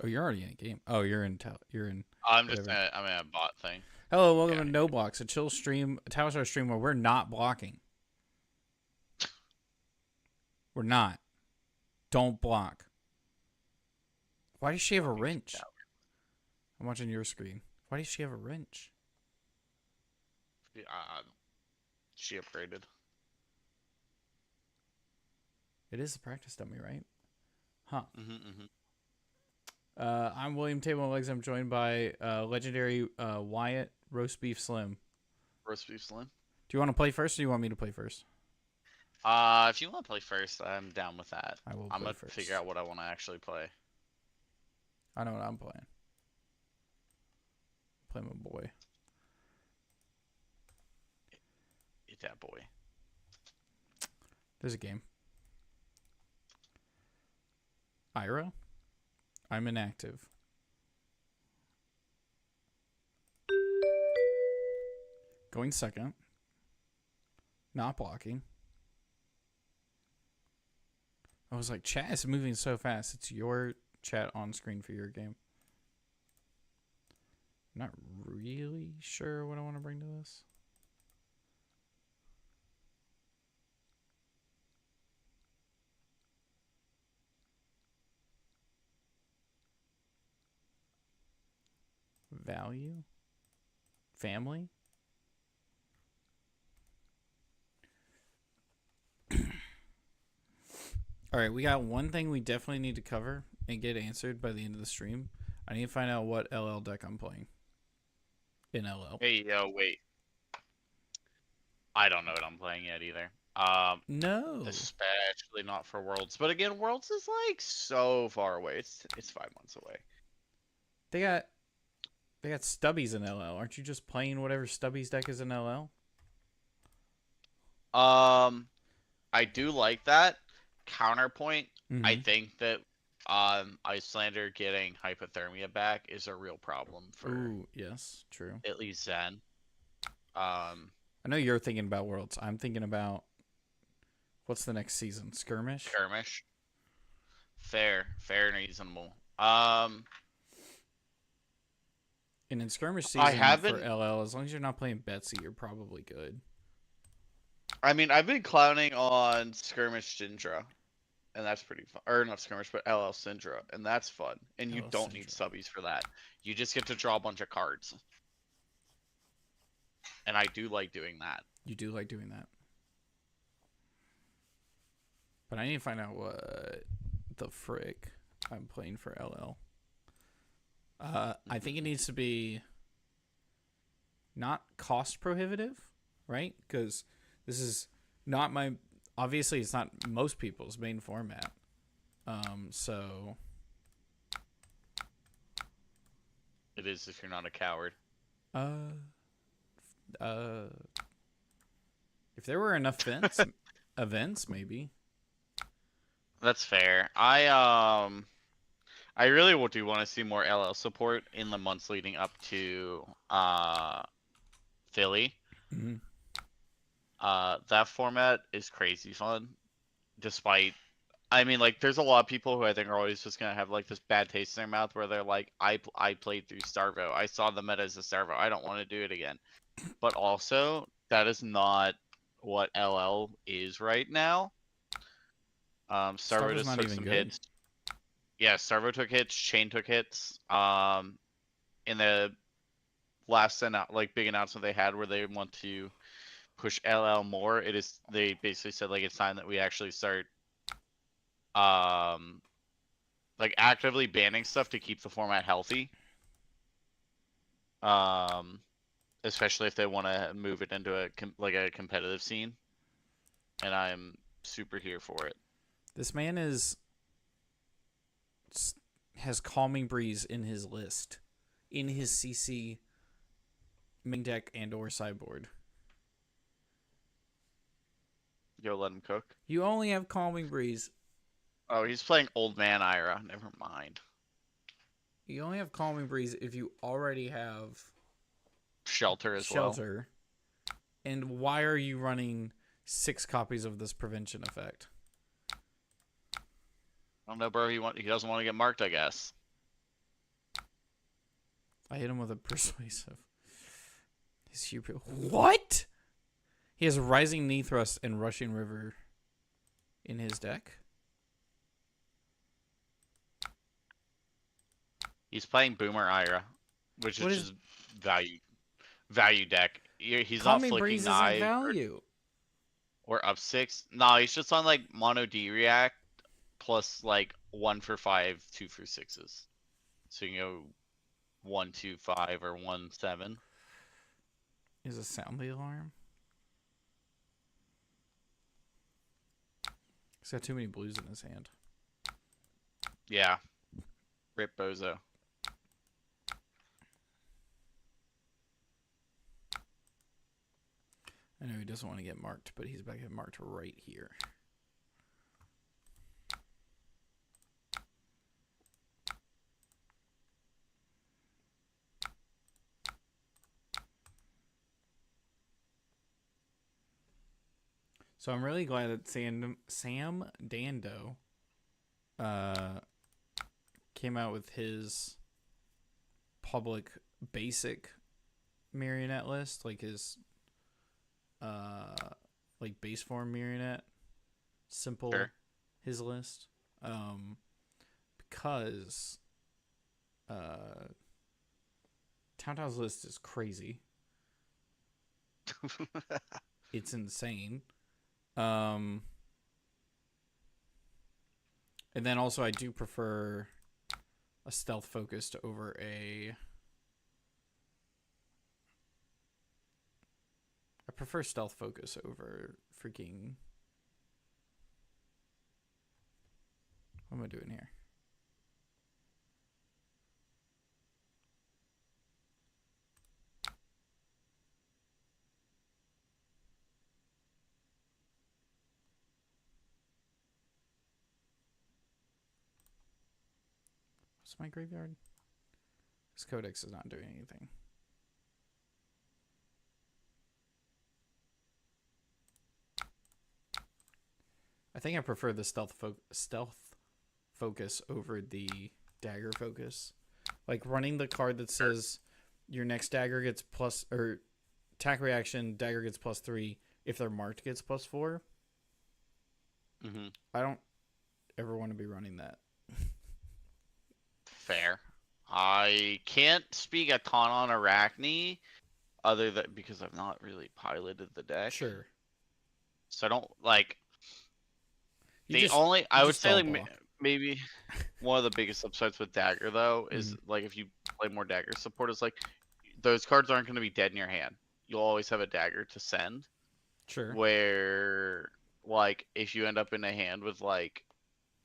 Oh, you're already in a game. Oh, you're in. You're in. I'm just Whatever. I'm in a bot thing. Hello, welcome Yeah. to No Blocks, a chill stream, a Talishar stream where we're not blocking. We're not. Don't block. Why does she have a wrench? I'm watching your screen. Why does she have a wrench? She upgraded. It is a practice dummy, right? Huh. Mm-hmm. I'm William Table Legs. I'm joined by legendary Wyatt Roast Beef Slim. Roast beef slim. Do you want to play first, or do you want me to play first? If you want to play first, I'm down with that. I will I'm play gonna first. figure out what I want to actually play. I know what I'm playing. Play my boy. Eat that boy. There's a game. Ira. I'm inactive. Going second. Not blocking. I was like, chat is moving so fast. It's your chat on screen for your game. Not really sure what I want to bring to this. Value? Family? Alright, we got one thing we definitely need to cover and get answered by the end of the stream. I need to find out what LL deck I'm playing. In LL. Hey, wait. I don't know what I'm playing yet either. No. Especially not for Worlds. But again, Worlds is like so far away. It's 5 months away. They got Stubbies in LL. Aren't you just playing whatever Stubbies deck is in LL? I do like that. Counterpoint, I Mm-hmm. think that Iyslander getting hypothermia back is a real problem for Ooh, yes, true. at least Zen. I know you're thinking about Worlds. I'm thinking about what's the next season? Skirmish? Skirmish. Fair and reasonable. And in Skirmish I season for haven't. LL, as long as you're not playing Betsy, you're probably good. I mean, I've been clowning on Skirmish Syndra, and that's pretty fun. Or not Skirmish, but LL Syndra, and that's fun. And you LL don't need Syndra. subbies for that. You just get to draw a bunch of cards. And I do like doing that. You do like doing that. But I need to find out what the frick I'm playing for LL. I think it needs to be not cost prohibitive, right? Because this is not my... Obviously, it's not most people's main format. So... It is if you're not a coward. If there were enough events, maybe. That's fair. I really do want to see more LL support in the months leading up to Philly. Mm-hmm. That format is crazy fun. Despite, I mean, like, there's a lot of people who I think are always just gonna have like this bad taste in their mouth where they're like, I played through Starvo. I saw the meta as a Starvo. I don't want to do it again. But also, that is not what LL is right now. Starvo just took some hits. Yeah, Starvo took hits. Chain took hits. In the last big announcement they had where they want to push LL more, they basically said like it's time that we actually start like actively banning stuff to keep the format healthy. Especially if they want to move it into a competitive scene, and I'm super here for it. This man has Calming Breeze in his list, in his CC main deck and or sideboard. Yo, let him cook. You only have Calming Breeze. Oh, he's playing Old Man Ira. Never mind. You only have Calming Breeze if you already have Shelter as well. Shelter. And why are you running 6 copies of this prevention effect? I don't know, bro. He doesn't want to get marked, I guess. I hit him with a persuasive. He's super. What? He has Rising Knee Thrust and Rushing River in his deck. He's playing Boomer Ira, which What is is- just value deck. He's not Kami flicking Breeze isn't knife value. or up 6. No, he's just on like mono D react plus like 1 for 5, 2 for 6s. So you can go 1, 2, 5 or 1, 7. Is a sound the alarm? He's got too many blues in his hand. Yeah. Rip Bozo. I know he doesn't want to get marked, but he's about to get marked right here. So I'm really glad that Sam Dando came out with his public basic marionette list, like his like base form marionette, simple, Sure. his list, because Towntown's list is crazy. It's insane. And then also I do prefer a stealth focused over a. I prefer stealth focus over freaking. What am I doing here? What's my graveyard? This codex is not doing anything. I think I prefer the stealth focus over the dagger focus. Like running the card that says your next dagger gets plus, or attack reaction, dagger gets +3. If they're marked, gets +4. Mm-hmm. I don't ever want to be running that. Fair. I can't speak a ton on Arachne, other than because I've not really piloted the deck. Sure. So I don't like. You I would just say don't like block. maybe one of the biggest upsides with Dagger though is like if you play more Dagger support is like those cards aren't going to be dead in your hand. You'll always have a Dagger to send. Sure. Where like if you end up in a hand with like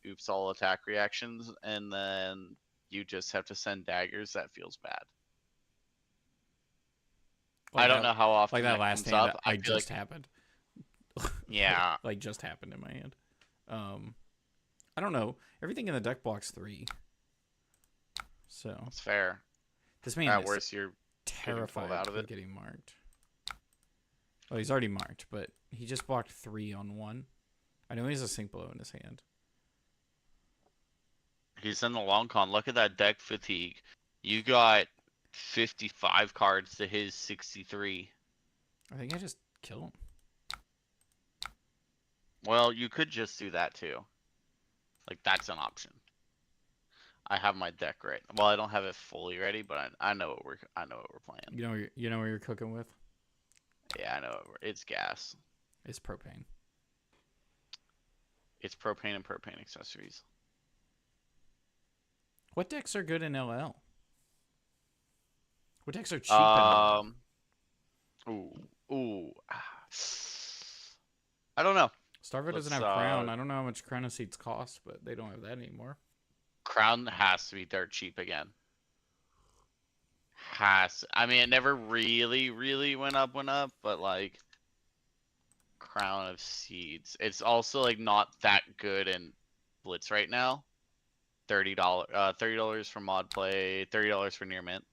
oops all attack reactions and then you just have to send daggers, that feels bad. Like I don't know how often like that last comes hand up. I I feel just like, happened. yeah. like just happened in my hand. I don't know. Everything in the deck blocks 3. So That's fair. this man At is worst, you're terrified out of of it. getting marked. Well, he's already marked, but he just blocked 3 on 1. I know he has a sink blow in his hand. He's in the long con. Look at that deck fatigue. You got 55 cards to his 63. I think I just kill him. Well, you could just do that too. Like that's an option. I have my deck right. Well, I don't have it fully ready, but I know what we're playing. You know what you're cooking with? Yeah, I know it's gas. It's propane. It's propane and propane accessories. What decks are good in LL? What decks are cheap in LL? Ooh. I don't know. Starvo doesn't have Crown. I don't know how much Chrono Seeds cost, but they don't have that anymore. Crown has to be dirt cheap again. I mean, it never really went up, but like Crown of Seeds. It's also like not that good in Blitz right now. $30 for mod play, $30 for near mint.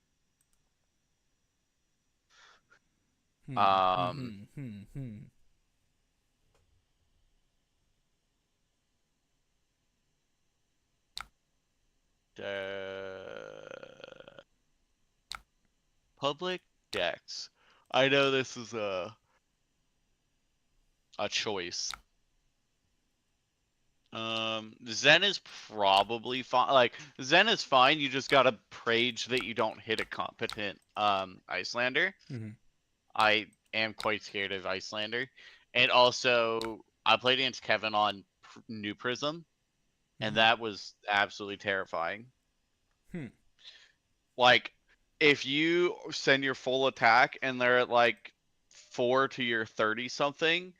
public decks. I know this is a choice. Zen is probably fine. Like Zen is fine. You just gotta prage that you don't hit a competent Iyslander. Mm-hmm. I am quite scared of Iyslander, and also I played against Kevin on New Prism, and that was absolutely terrifying. Like, if you send your full attack and they're at like 4 to your 30 something,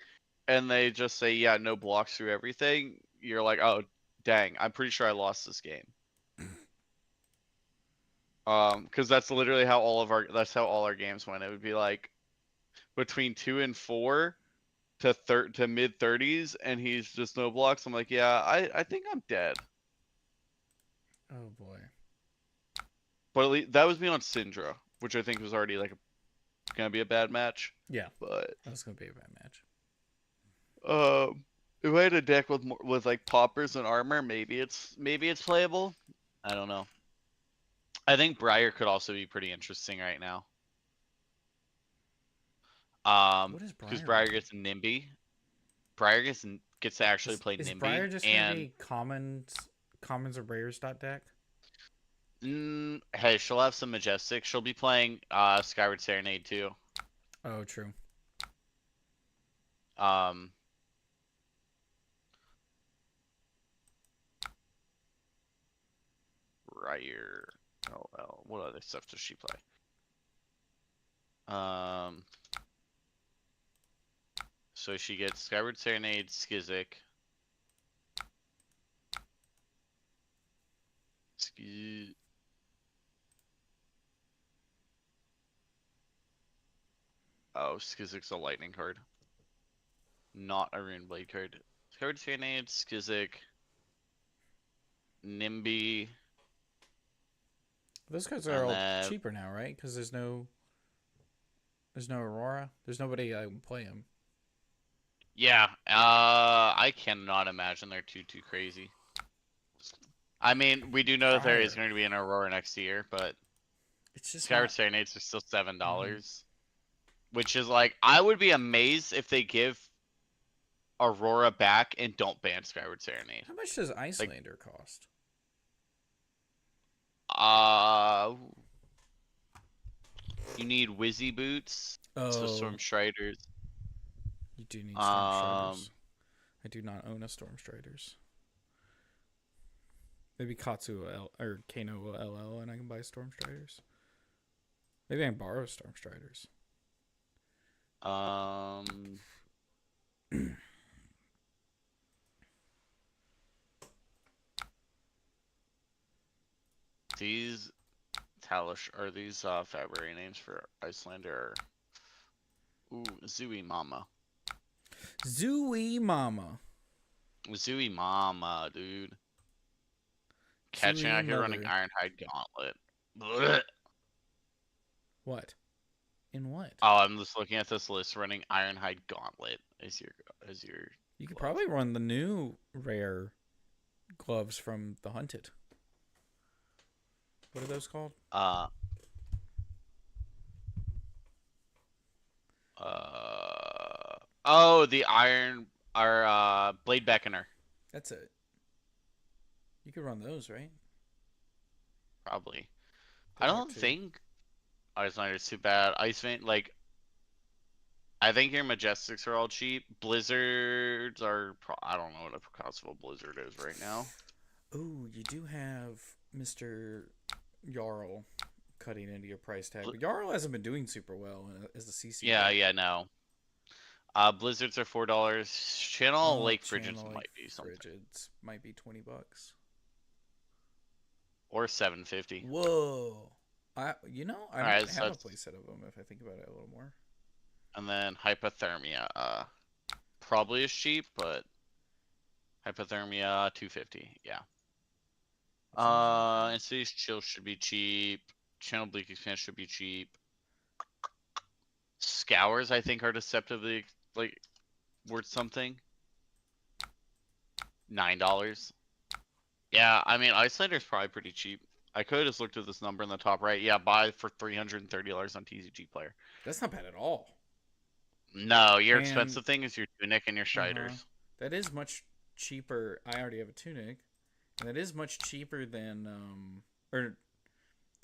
and they just say, yeah, no blocks through everything, you're like, oh, dang, I'm pretty sure I lost this game. Because that's literally how that's how all our games went. It would be like between 2 and 4 to mid 30s, and he's just no blocks. I'm like, yeah, I think I'm dead. Oh boy. But at least, that was me on Syndra, which I think was already like gonna be a bad match. Yeah, but that was gonna be a bad match. If I had a deck with like poppers and armor, maybe it's playable. I don't know. I think Briar could also be pretty interesting right now. What is Briar? Because Briar gets Nimby. Briar gets to actually play is Nimby. Briar just gonna be commons or rares deck? Hey, she'll have some Majestic. She'll be playing Skyward Serenade too. Oh, true. Briar. Oh well. What other stuff does she play? So she gets Skyward Serenade, Skizik. Oh, Skizik's a lightning card. Not a Rune Blade card. Skyward Serenade, Skizik, Nimby. Those cards are all cheaper now, right? Because there's no Aurora. There's nobody that can play them. Yeah, I cannot imagine they're too crazy. I mean, we do know that there is going to be an Aurora next year, but it's just Skyward Serenades are still $7, which is like, I would be amazed if they give Aurora back and don't ban Skyward Serenade. How much does Iyslander cost? You need Wizzy Boots. Oh. So Storm Striders. You do need Storm Striders. I do not own a Storm Striders. Maybe Katsu or Kano LL and I can buy Storm Striders. Maybe I can borrow Storm Striders. These Talishar, these February names for Iyslander are... Ooh, Zooey Mama. Zooey Mama. Zooey Mama, dude. Catching out here running Ironhide Gauntlet. Blech. What? In what? Oh, I'm just looking at this list. Running Ironhide Gauntlet as your. You could probably run the new rare gloves from the Hunted. What are those called? Oh, the Blade Beckoner. That's it. You could run those, right? Probably. I don't think Icelander's too bad. Iceman, like, I think your Majestics are all cheap. Blizzards are, I don't know what the cost of a Blizzard is right now. Oh, you do have Mr. Jarl cutting into your price tag. But Jarl hasn't been doing super well as the CC. Yeah, no. Blizzards are $4. Channel Lake Frigids might be something. Frigids might be $20. Or $7.50. Whoa. I might have a playset of them if I think about it a little more. And then Hypothermia. Probably is cheap, but Hypothermia $2.50. Yeah. Insidious Chill should be cheap. Channel Bleak Expanse should be cheap. Scours, I think, are deceptively worth something. $9. Yeah, I mean, Icelander's probably pretty cheap. I could have just looked at this number in the top right. Yeah, buy for $330 on TCG Player. That's not bad at all. No, your And expensive thing is your Tunic and your Striders. that is much cheaper. I already have a Tunic, and that is much cheaper than or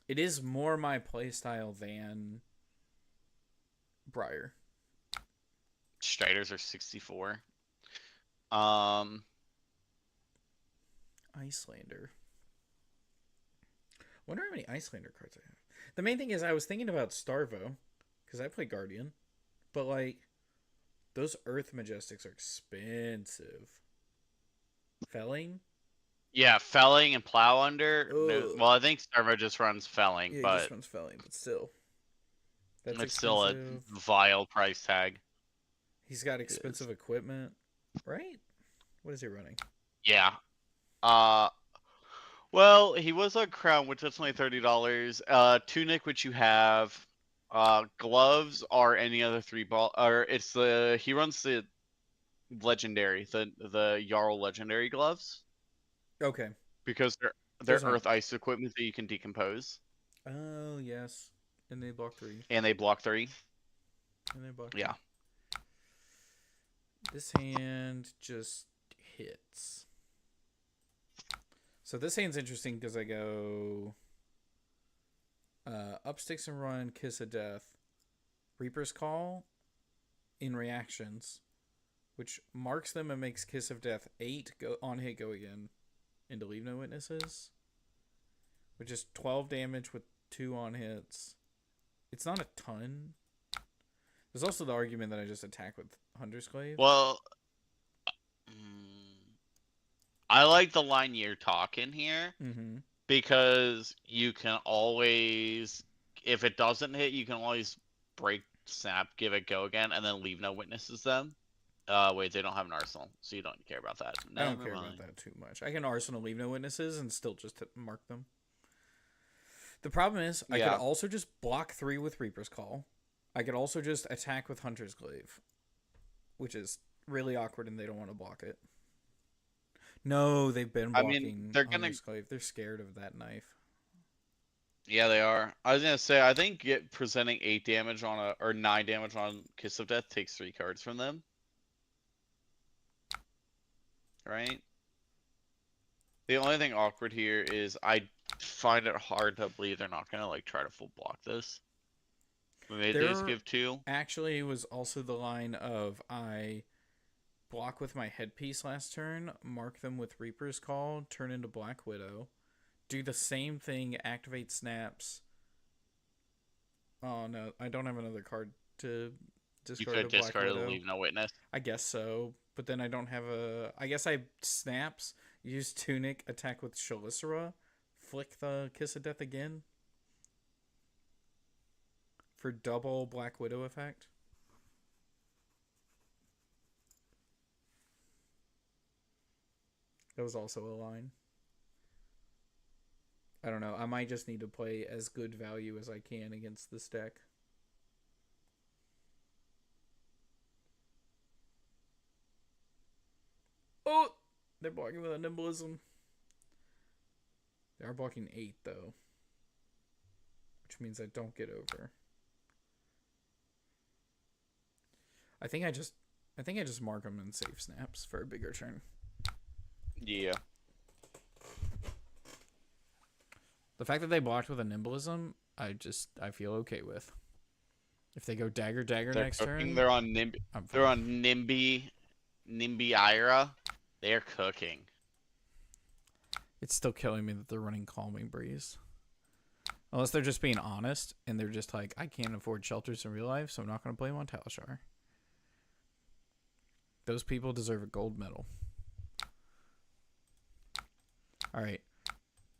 it is more my playstyle than Briar. Striders are 64. Iyslander. Wonder how many Iyslander cards I have. The main thing is I was thinking about Starvo because I play Guardian, but like those Earth Majestics are expensive. Felling? Yeah, Felling and Plow Under. No, Ugh. well, I think Starvo just runs Felling, Yeah, but he just runs Felling, but still. That's it's still a vile price tag. He's got expensive equipment, right? What is he running? Yeah. Well, he was on Crown, which is only $30. Tunic, which you have. Gloves are any other 3 ball, or it's he runs the legendary, the Jarl legendary gloves. Okay. Because they're Earth Ice equipment that you can decompose. Oh yes, and they block 3. And they block 3. And they block. Yeah. 3. This hand just hits. So this hand's interesting because I go up sticks and run, Kiss of Death, Reaper's Call in reactions, which marks them and makes Kiss of Death 8 go on hit go again into Leave No Witnesses, which is 12 damage with 2 on hits. It's not a ton. There's also the argument that I just attack with Hunter's Glaive. Well, I like the line you're talking here because you can always, if it doesn't hit, you can always break, snap, give it go again, and then Leave No Witnesses them. Wait, they don't have an arsenal, so you don't care about that. I don't care about that too much. I can arsenal Leave No Witnesses and still just mark them. The problem is, I could also just block 3 with Reaper's Call. I could also just attack with Hunter's Glaive, which is really awkward, and they don't want to block it. No, they've been blocking Hunter's Glaive. They're scared of that knife. Yeah, they are. I was gonna say, I think presenting 8 damage on or 9 damage on Kiss of Death takes 3 cards from them. Right? The only thing awkward here is I find it hard to believe they're not gonna like try to full block this. Maybe they just give 2. Actually, it was also the line of I block with my headpiece last turn, mark them with Reaper's Call, turn into Black Widow, do the same thing, activate snaps. Oh no, I don't have another card to discard. You could discard it, Leave No Witness. I guess so, but then I don't have a. I guess I snaps, use Tunic, attack with Shalicera, flick the Kiss of Death again for double Black Widow effect. That was also a line. I don't know. I might just need to play as good value as I can against this deck. Oh! They're blocking with a Nimblism. They are blocking 8, though. Which means I don't get over. I think I just mark them and save snaps for a bigger turn. Yeah. The fact that they blocked with a Nimblism, I feel okay with. If they go dagger next turn, they're on Nimby Ira. They're cooking. It's still killing me that they're running Calming Breeze. Unless they're just being honest and they're just like, I can't afford shelters in real life, so I'm not going to play them on Talishar. Those people deserve a gold medal. All right.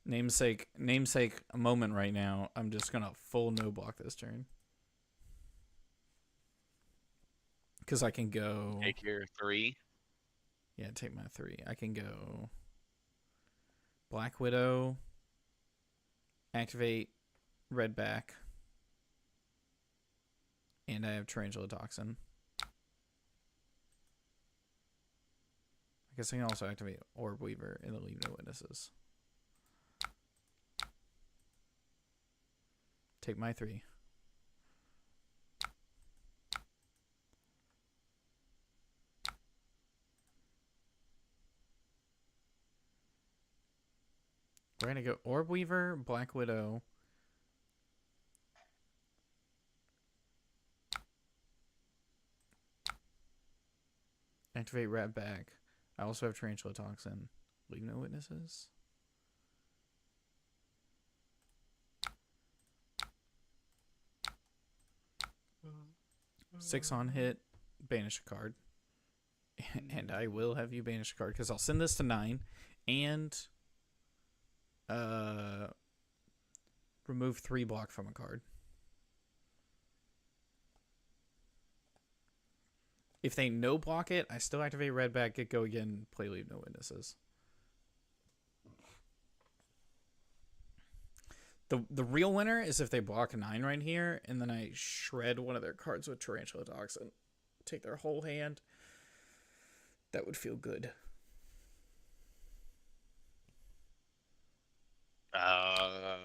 Namesake a moment right now. I'm just going to full no block this turn. Because I can go... Take your 3. Yeah, take my 3. I can go Black Widow, activate Redback, and I have Tarantula Toxin. I guess I can also activate Orb Weaver and the Leave No Witnesses. Take my 3. We're going to go Orb Weaver, Black Widow. Activate Rat Back. I also have Tarantula Toxin. Leave no witnesses. Six on hit. Banish a card. And I will have you banish a card because I'll send this to 9 and remove 3 block from a card. If they no block it, I still activate Red Back, get go again, play leave no witnesses. The real winner is if they block a 9 right here, and then I shred one of their cards with Tarantula Toxin. Take their whole hand. That would feel good.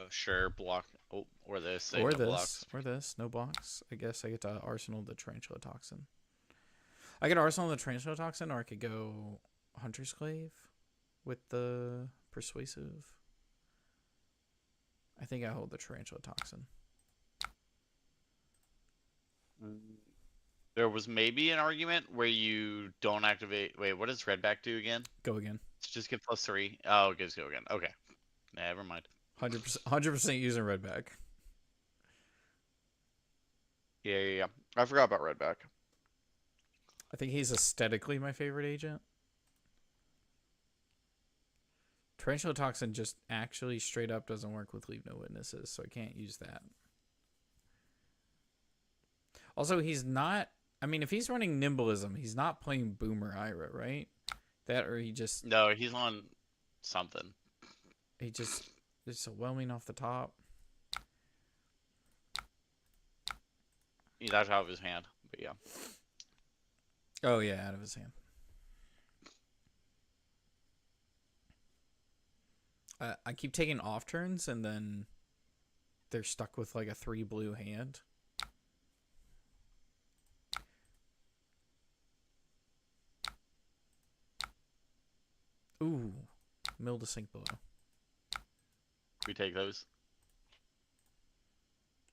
Sure, block. Oh, or this. Or no this. Blocks. Or this. No blocks. I guess I get to Arsenal the Tarantula Toxin. I could Arsenal the Tarantula Toxin, or I could go Hunter's Clave with the Persuasive. I think I hold the Tarantula Toxin. There was maybe an argument where you don't activate. Wait, what does Redback do again? Go again. Just get +3. Oh, it gives go again. Okay, never mind. 100% using Redback. Yeah. I forgot about Redback. I think he's aesthetically my favorite agent. Tarantula Toxin just actually straight up doesn't work with Leave No Witnesses, so I can't use that. Also, he's not... I mean, if he's running Nimblism, he's not playing Boomer Ira, right? That or he just... No, he's on something. He just... It's a whelming off the top. He's out of his hand, but yeah. Oh, yeah, out of his hand. I keep taking off turns, and then they're stuck with like a 3 blue hand. Ooh, Mill to Sink Below. We take those.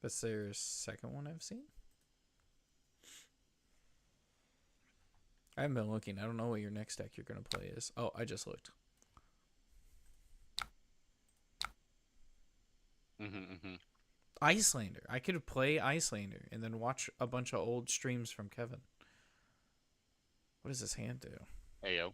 That's their second one I've seen. I haven't been looking. I don't know what your next deck you're going to play is. Oh, I just looked. Iyslander. I could play Iyslander and then watch a bunch of old streams from Kevin. What does his hand do? Hey, yo.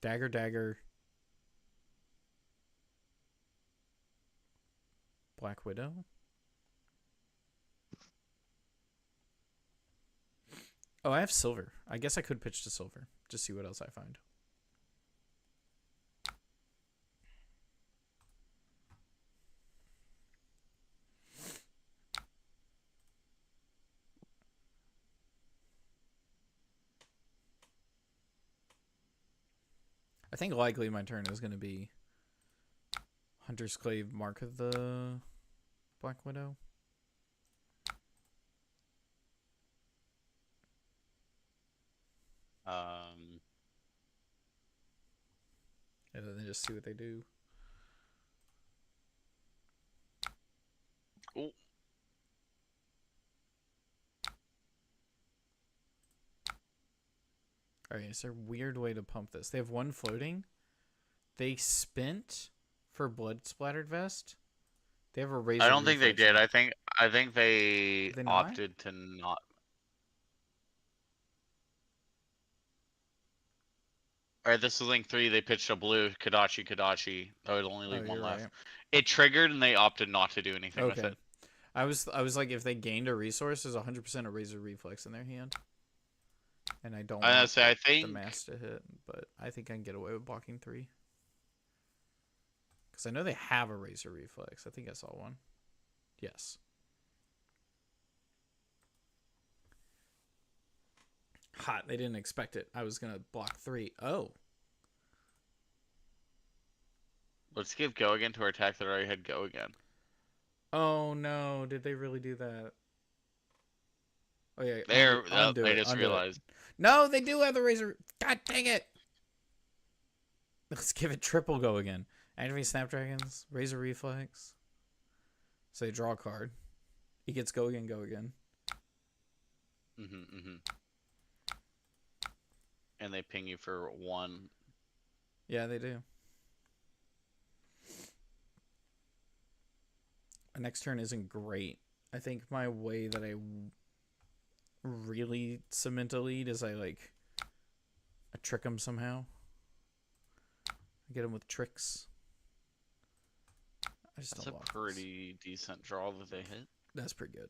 Dagger, dagger. Black Widow. Oh, I have silver. I guess I could pitch to silver. Just see what else I find. I think likely my turn is going to be Hunter's Clave, Mark of the Black Widow. And then just see what they do. Ooh. Alright, is there a weird way to pump this? They have 1 floating. They spent for Blood Splattered Vest. They have a razor. I don't think they did. I think they Did they not? opted to not. Alright, this is link 3. They pitched a blue Kadachi. I would only leave one left. Right. It triggered and they opted not to do anything with it. I was like, if they gained a resource, there's 100% a razor reflex in their hand. And I don't want the mass to hit, but I think I can get away with blocking 3. Because I know they have a razor reflex. I think I saw one. Yes. Hot. They didn't expect it. I was gonna block 3. Oh. Let's give go again to our attack that already had go again. Oh no! Did they really do that? Oh yeah. There, Undo I it. just realized. No, they do have the razor. God dang it! Let's give it triple go again. Activate Snapdragons. Razor Reflex. So they draw a card. He gets go again. Go again. And they ping you for 1. Yeah, they do. The next turn isn't great. I think my way that I really cement a lead is I trick him somehow. I get him with tricks. I just That's don't a block pretty decent draw that they hit. That's pretty good.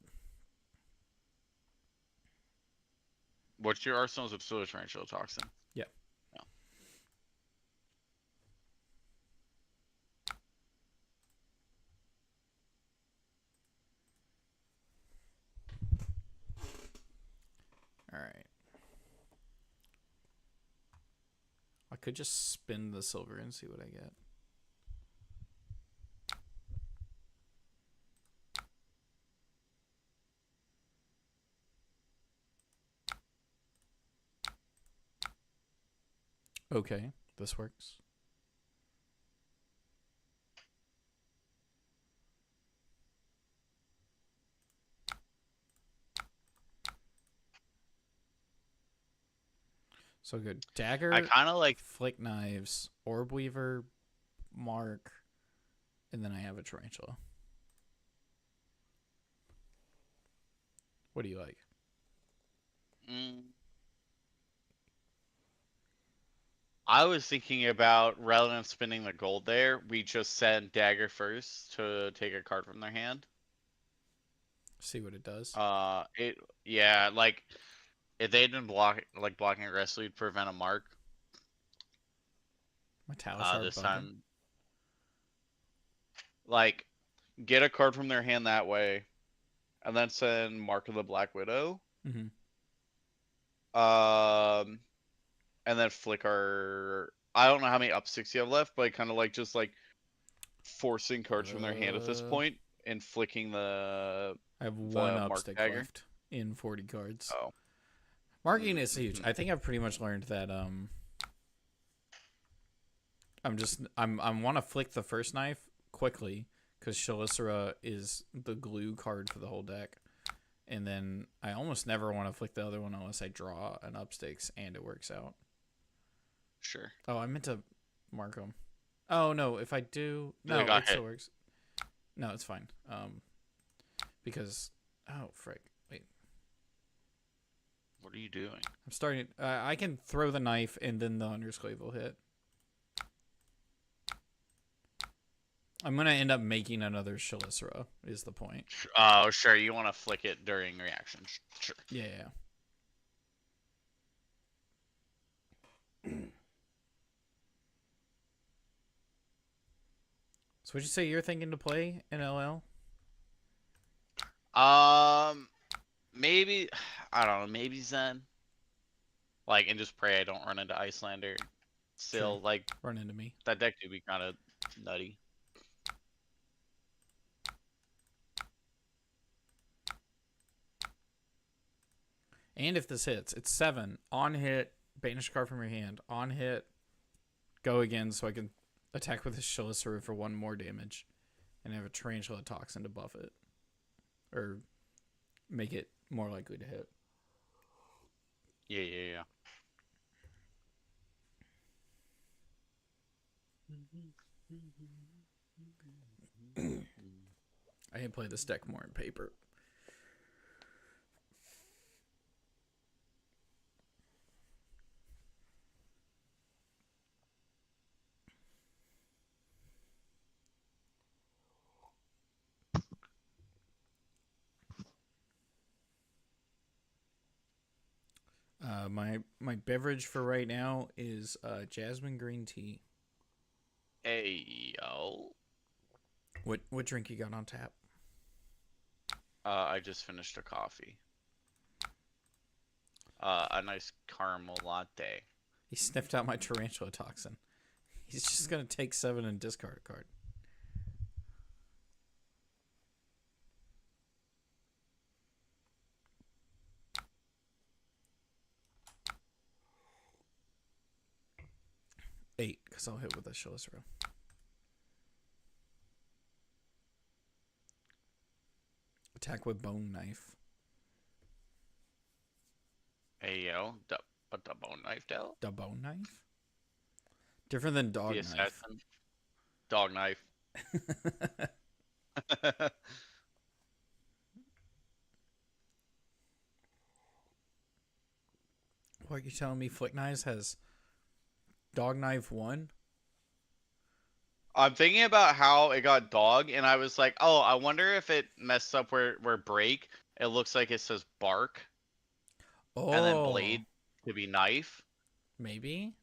What's your arsenals of Sewage Tarantula Toxin? Yeah. No. Alright. I could just spin the silver and see what I get. Okay, this works. So good. Dagger, I kind of like Flick Knives, Orb Weaver, Mark, and then I have a Tarantula. What do you like? I was thinking about, rather than spending the gold there, we just send Dagger first to take a card from their hand. See what it does. Yeah, like if they didn't blocking aggressively to prevent a mark. My Talishar This bugging. time, like, get a card from their hand that way, and then send Mark of the Black Widow. Mm-hmm. And then flick our. I don't know how many up 6 you have left, but kind of like just like forcing cards from their hand at this point and flicking the. I have one Mark upstick dagger left in 40 cards. Oh. Marking is huge. I think I've pretty much learned that I want to flick the first knife quickly because Shalicera is the glue card for the whole deck. And then I almost never want to flick the other one unless I draw an upstakes and it works out. Sure. Oh, I meant to mark them. Oh no, if I do, no, They got it still hit. works. No, it's fine. Because frick, wait, What are you doing? I'm starting. I can throw the knife and then the undersclave will hit. I'm gonna end up making another Shalicera. Is the point? Oh, sure. You want to flick it during reaction? Sure. Yeah. So, would you say you're thinking to play in LL? Maybe I don't know. Maybe Zen. Like, and just pray I don't run into Iyslander. Still, True. like, Run into me. that deck could be kind of nutty. And if this hits, it's 7 on hit. Banish card from your hand on hit. Go again, so I can attack with his Shalicera for 1 more damage, and I have a Tarantula Toxin to buff it, or make it more likely to hit. Yeah. I can play this deck more in paper. My beverage for right now is jasmine green tea. Hey, yo. What drink you got on tap? I just finished a coffee. a nice caramel latte. He sniffed out my tarantula toxin. He's just gonna take 7 and discard a card. Eight, because I'll hit with a Shalissero. Attack with bone knife. Hey yo, the bone knife though. The bone knife? Different than dog The knife. assassin. Dog knife. What are you telling me? Flick Knives has dog knife 1? I'm thinking about how it got dog, and I was like, oh, I wonder if it messed up where break. It looks like it says bark, Oh, and then blade to be knife. maybe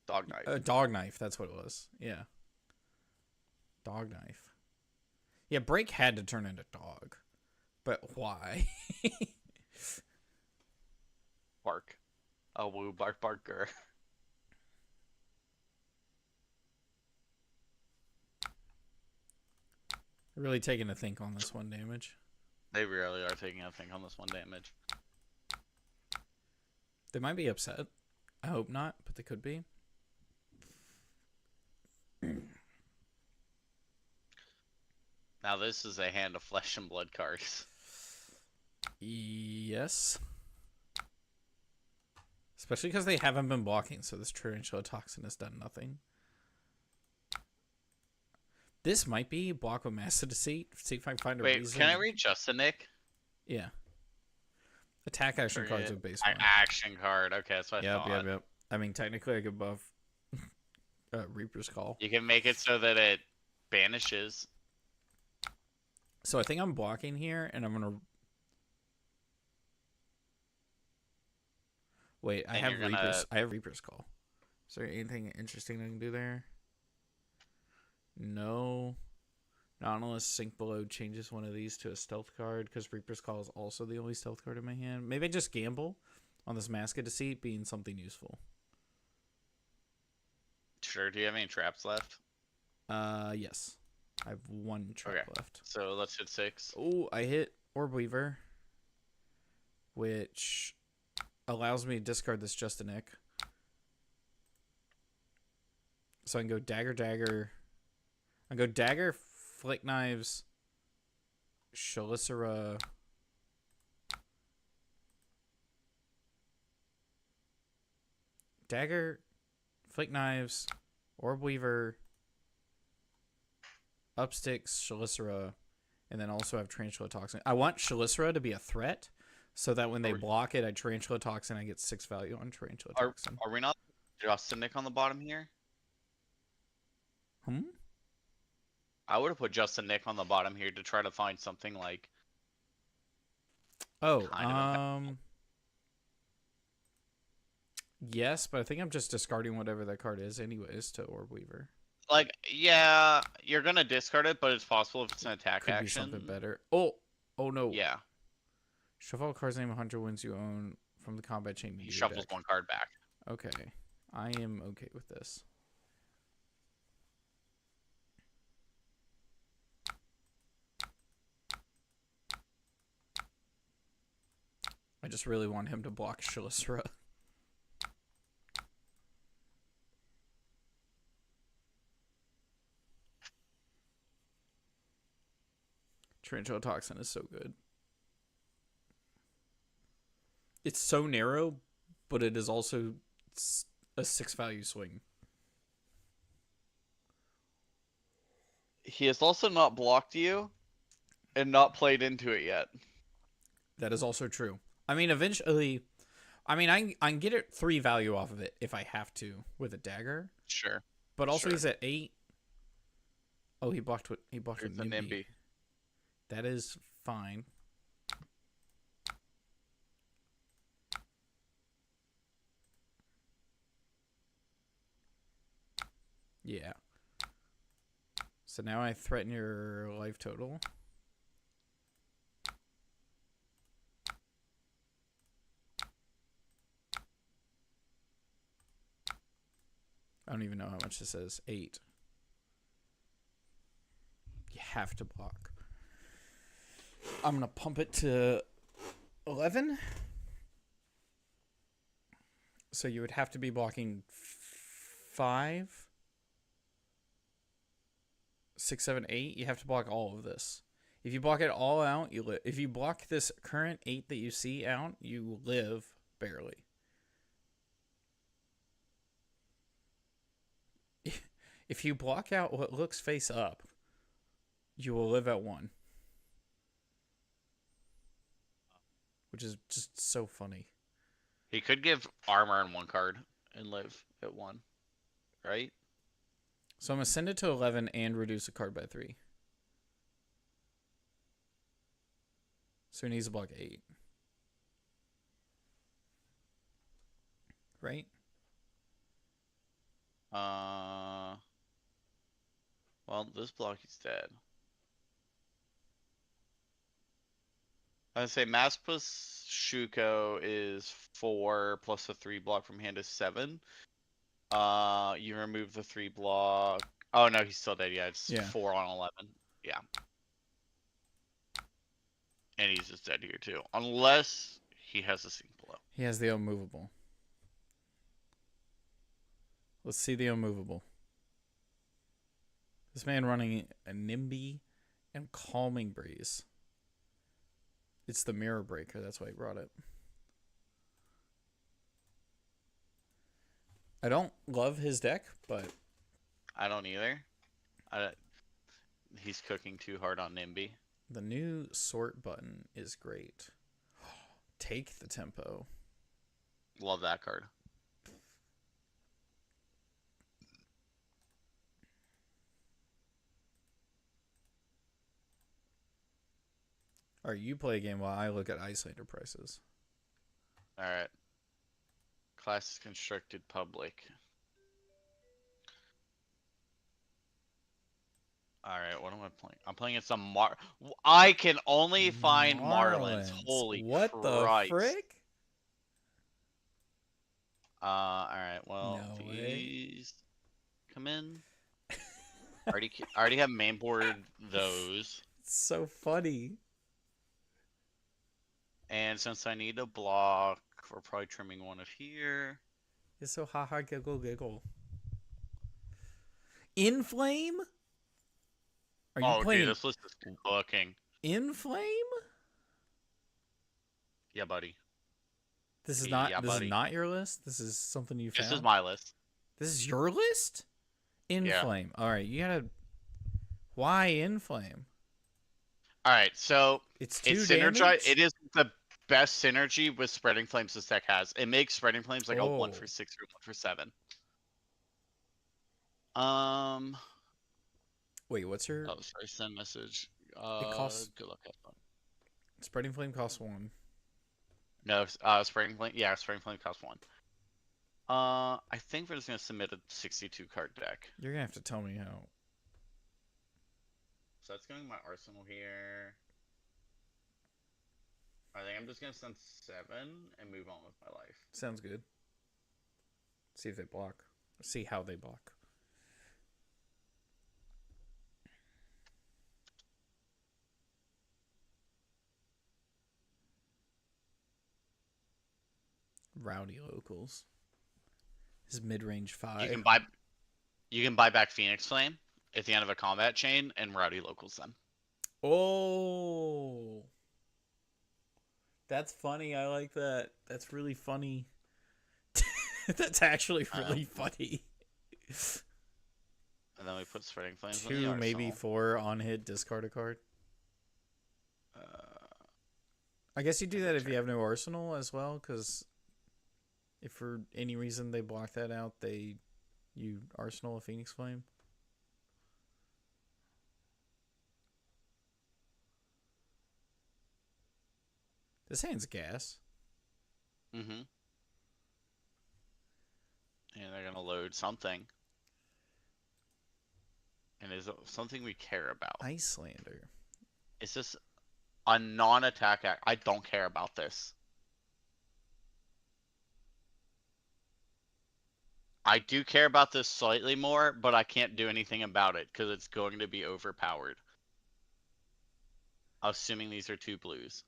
Dog knife. dog knife. That's what it was. Yeah, dog knife. Yeah, break had to turn into dog, but why? Bark. Oh, woo, bark, barker. Really taking a think on this one damage. They really are taking a thing on this 1 damage. They might be upset. I hope not, but they could be. Now this is a hand of flesh and blood cards. Yes. Especially because they haven't been blocking, so this Tarantula Toxin has done nothing. This might be block with Massive Deceit. See if I can find a reason. Wait, can I read Justin Nick? Yeah. Attack action cards with base 1. Action card. Okay, that's what I thought. Yep. I mean, technically I could buff Reaper's Call. You can make it so that it banishes. So I think I'm blocking here, and I'm going to... Wait, I have Reaper's Call. Is there anything interesting I can do there? No. Not unless Sink Below changes one of these to a stealth card, because Reaper's Call is also the only stealth card in my hand. Maybe I just gamble on this Mask of Deceit being something useful. Sure. Do you have any traps left? Yes. I have 1 trap left. So let's hit 6. Oh, I hit Orb Weaver, which allows me to discard this Just a Nick. So I can go Dagger. I go Dagger, Flick Knives, Shalissera, Dagger, Flick Knives, Orb Weaver, Upsticks, Shalissera, and then also have Tarantula Toxin. I want Shalissera to be a threat, so that when they block it, I Tarantula Toxin, I get 6 value on Tarantula Toxin. Are we not Justin Nick on the bottom here? I would have put Justin Nick on the bottom here to try to find something like. Yes, but I think I'm just discarding whatever that card is, anyways, to Orb Weaver. Like, yeah, you're gonna discard it, but it's possible if it's an attack Could action. be something better. Oh no. Yeah. Shuffle a card's name 100 wins you own from the combat chain. He shuffles 1 card back. Okay, I am okay with this. I just really want him to block Shalissera. Tarantula Toxin is so good. It's so narrow, but it is also a 6 value swing. He has also not blocked you and not played into it yet. That is also true. I mean, eventually, I can get it 3 value off of it if I have to with a dagger. Sure. But also he's at 8. Oh, he blocked with NIMBY. That is fine. Yeah. So now I threaten your life total. I don't even know how much this is. 8. You have to block. I'm going to pump it to 11. So you would have to be blocking 5, 6, 7, 8. You have to block all of this. If you block it all out, you live. If you block this current 8 that you see out, you live barely. If you block out what looks face up, you will live at 1. Which is just so funny. He could give armor in 1 card and live at 1, right? So I'm going to send it to 11 and reduce a card by 3. So he needs to block 8. Right? Well, this block is dead. I'd say Mass plus Shuko is 4 plus a 3 block from hand is 7. You remove the 3 block. Oh no, he's still dead. Yeah, it's 4 on 11. Yeah. And he's just dead here too. Unless he has a sink below. He has the unmovable. Let's see the unmovable. This man running a Nimby and Calming Breeze. It's the Mirror Breaker. That's why he brought it. I don't love his deck, but... I don't either. He's cooking too hard on Nimby. The new sort button is great. Take the tempo. Love that card. Alright, you play a game while I look at Iyslander prices. Alright. Class is constructed public. Alright, what am I playing? I'm playing it some I can only find Marlins. Holy what Christ. The frick? Alright, well, No these come in. I already have mainboard those. It's so funny. And since I need a block, we're probably trimming one of here. It's so haha giggle giggle. Inflame? Are you playing? Dude, this list is cooking. Inflame? Yeah, buddy. This is not. This is not your list. This is something you found. This is my list. This is your list. Inflame. Yeah. All right, you gotta. Why Inflame? All right, so it's synergized. It is the best synergy with Spreading Flames this deck has. It makes Spreading Flames like a 1 for 6 or 1 for 7. Wait, what's your? Oh, sorry. Send message. It costs. Good luck. Spreading Flame costs 1. No, Spreading Flame. Yeah, Spreading Flame costs 1. I think we're just gonna submit a 62 card deck. You're gonna have to tell me how. So that's going to my arsenal here. I think I'm just gonna send 7 and move on with my life. Sounds good. See if they block. See how they block. Rowdy locals. His mid-range 5. You can buy back Phoenix Flame at the end of a combat chain and Rowdy locals them. Oh, that's funny. I like that. That's really funny. That's actually really funny. And then we put Spreading Flames 2, on the arsenal. maybe 4 on hit, discard a card. I guess you do that if you have no arsenal as well, because if for any reason they block that out, you arsenal a Phoenix Flame. This hand's gas. Mm-hmm. And they're gonna load something. And is it something we care about? Iyslander. Is this a non-attack act? I don't care about this. I do care about this slightly more, but I can't do anything about it because it's going to be overpowered. Assuming these are 2 blues.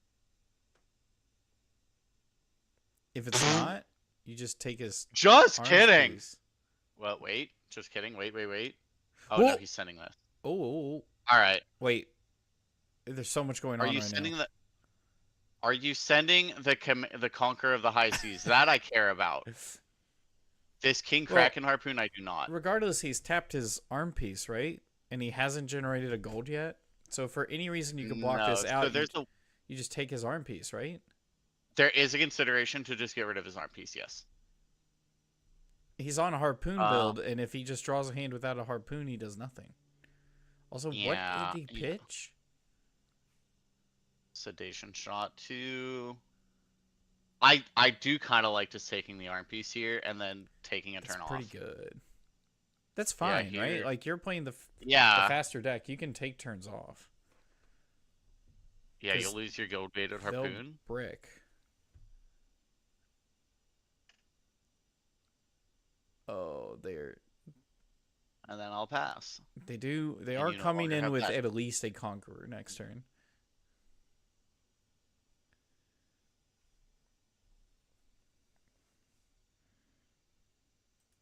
If it's not, you just take his Just arms kidding! piece. Well, wait. Just kidding. Wait. Oh, Whoa! no, he's sending this. Oh, Alright. wait. There's so much going Are on you right sending now. the... Are you sending the Conqueror of the High Seas? That I care about. This King Well, Kraken Harpoon, I do not. regardless, he's tapped his arm piece, right? And he hasn't generated a gold yet. So for any reason you could block No, this so out, there's a... you just take his arm piece, right? There is a consideration to just get rid of his arm piece, yes. He's on a harpoon build, and if he just draws a hand without a harpoon, he does nothing. Also, Yeah, what did he pitch? Sedation shot 2. I do kind of like just taking the arm piece here and then taking a turn off. Pretty good. That's fine, Yeah, right? Like, you're playing the Yeah. faster deck. You can take turns off. Yeah, you'll lose your gold-baited harpoon. Brick. Oh, And then I'll pass. they And are you no coming longer in have with that. at least a conqueror next turn.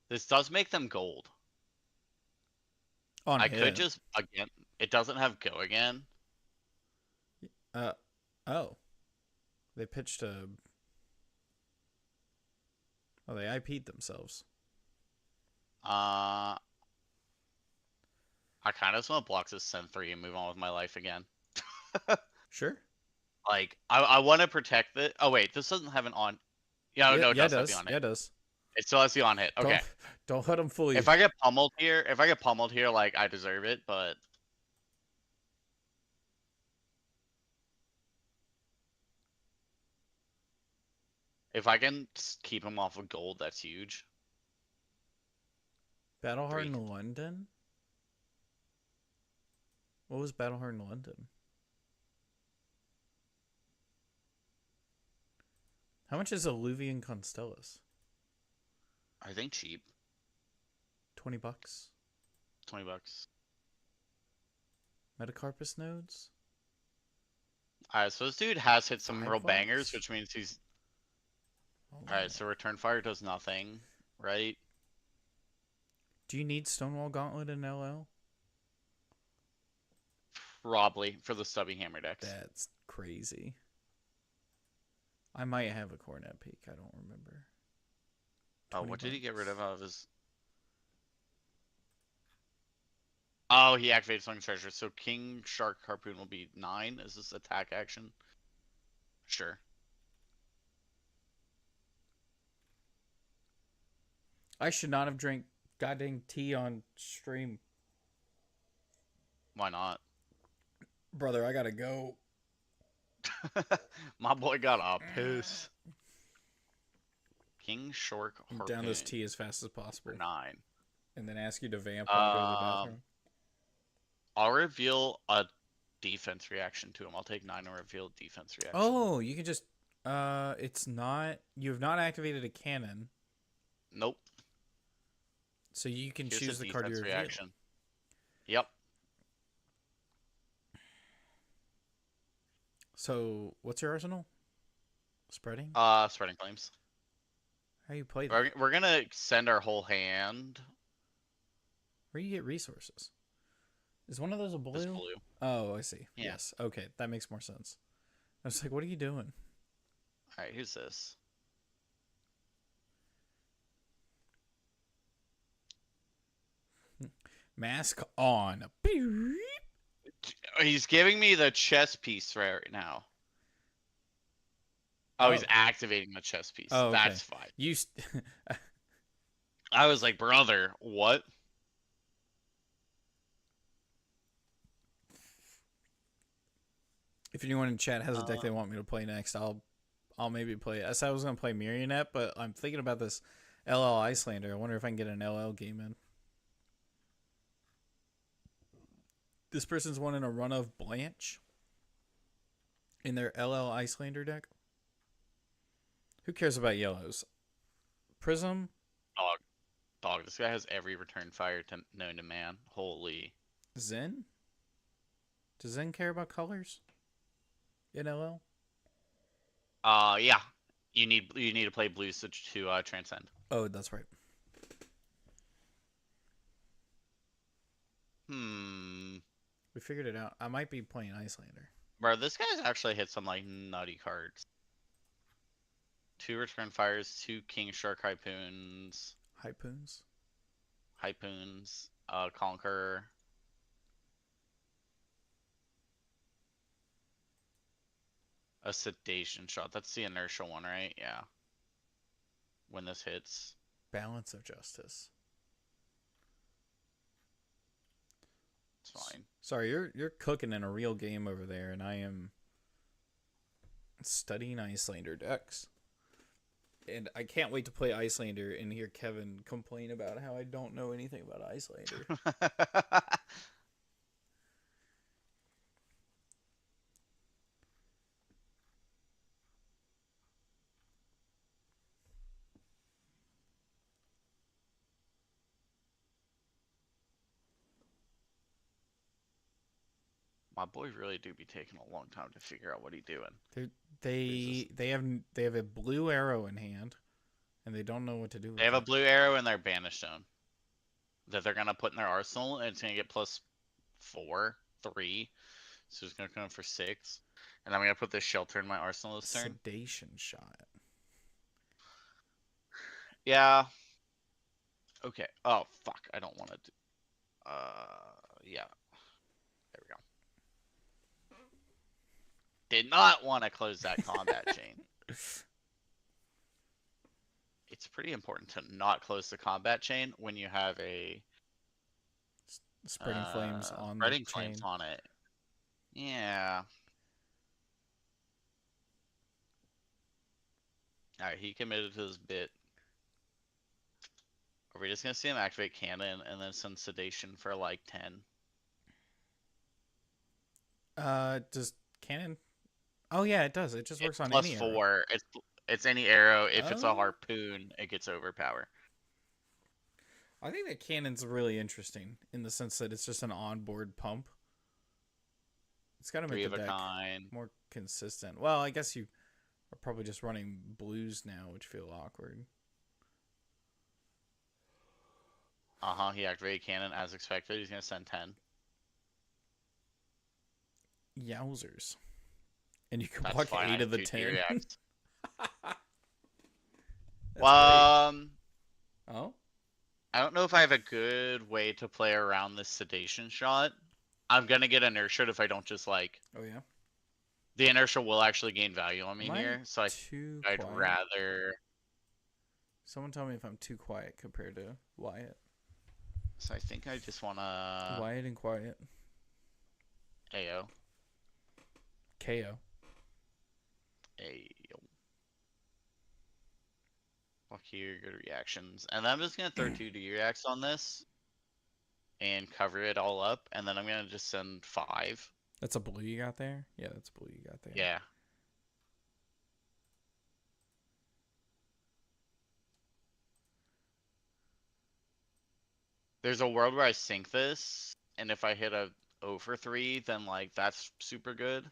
This does make them gold. On I hit. could just, again, it doesn't have go again. Oh. They pitched a... Oh, they IP'd themselves. I kind of just want to block this send 3 and move on with my life again. Sure. Like, I want to protect it. Oh, wait, this doesn't have an on... Yeah, no, it does have the on hit. Yeah, it does. It still has the on hit. Okay. Don't let them fool you. If I get pummeled here, like, I deserve it, but... If I can keep him off of gold, that's huge. Battle-hardened London? What was Battle-hardened London? How much is Alluvian Constellus? I think cheap. $20. $20. Metacarpus nodes? Alright, so this dude has hit some real $5? bangers, which means he's... Alright, so Return Fire does nothing, right? Do you need Stonewall Gauntlet in LL? Probably, for the stubby hammer decks. That's crazy. I might have a Cornet Peak, I don't remember. Oh, what did he get rid of out of his... Oh, he activated Song Treasure, so King Shark Harpoon will be 9. Is this attack action? Sure. I should not have drank goddamn tea on stream. Why not? Brother, I gotta go. My boy got a piss. King Shark Harpoon. Down this tea as fast as possible. 9. And then ask you to vamp and go to the bathroom. I'll reveal a defense reaction to him. I'll take 9 and reveal defense reaction. Oh, you can just... it's not... You have not activated a cannon. Nope. So you can Here's choose the card you reveal. reaction. Yep. So, what's your arsenal? Spreading? Spreading Flames. How you play that? We're gonna send our whole hand. Where do you get resources? Is one of those a blue? This blue. Oh, I see. Yeah. Yes. Okay, that makes more sense. I was like, what are you doing? Alright, who's this? Mask on. He's giving me the chess piece right now. Oh, he's activating the chess piece. Oh, okay. That's fine. You. I was like, brother, what? If anyone in chat has a deck they want me to play next, I'll maybe play it. I said I was gonna play Marionette, but I'm thinking about this LL Iyslander. I wonder if I can get an LL game in. This person's wanting a run of Blanche in their LL Iyslander deck. Who cares about yellows? Prism? Dog. Dog, this guy has every return fire known to man. Holy. Zen? Does Zen care about colors in LL? Yeah. You need to play blues to transcend. Oh, that's right. We figured it out. I might be playing Iyslander. Bro, this guy's actually hit some like nutty cards. 2 return fires, 2 king shark harpoons. Harpoons. Conquer. A sedation shot. That's the inertial one, right? Yeah. When this hits. Balance of justice. It's fine. Sorry, you're cooking in a real game over there, and I am studying Iyslander decks. And I can't wait to play Iyslander and hear Kevin complain about how I don't know anything about Iyslander. My boy really do be taking a long time to figure out what he doing. They have a blue arrow in hand, and they don't know what to do with They have it. a blue arrow in their banish zone that they're gonna put in their arsenal, and it's gonna get +4, 3. So it's gonna come for 6. And I'm gonna put this shelter in my arsenal this turn. Sedation shot. Yeah. Okay. Oh fuck! I don't want to do. Yeah. There we go. Did not want to close that combat chain. It's pretty important to not close the combat chain when you have a Spreading flames on spreading the flames chain. on it. Yeah. Alright, he committed to this bit. Are we just gonna see him activate cannon and then send sedation for like 10? Does cannon? Oh yeah, it does. It just works on any arrow. +4. It's any arrow. If it's a Oh. harpoon, it gets overpower. I think that cannon's really interesting in the sense that it's just an onboard pump. It's got to make the deck more consistent. Well, I guess you are probably just running blues now, which feel awkward. He activated cannon as expected. He's gonna send 10. Yowzers. And you can That's block fine. 8 of the 2 10. reacts. Oh? I don't know if I have a good way to play around this sedation shot. I'm gonna get inertia if I don't just like. Oh yeah. The inertia will actually gain value on me here, so I'd quiet? rather. Someone tell me if I'm too quiet compared to Wyatt. So I think I just wanna. Wyatt and quiet. AO. KO. AO. Fuck you, good reactions. And then I'm just gonna throw 2 D-reacts on this. And cover it all up, and then I'm gonna just send 5. That's a blue you got there? Yeah, that's a blue you got there. Yeah. There's a world where I sink this, and if I hit a 0 for 3, then like that's super good.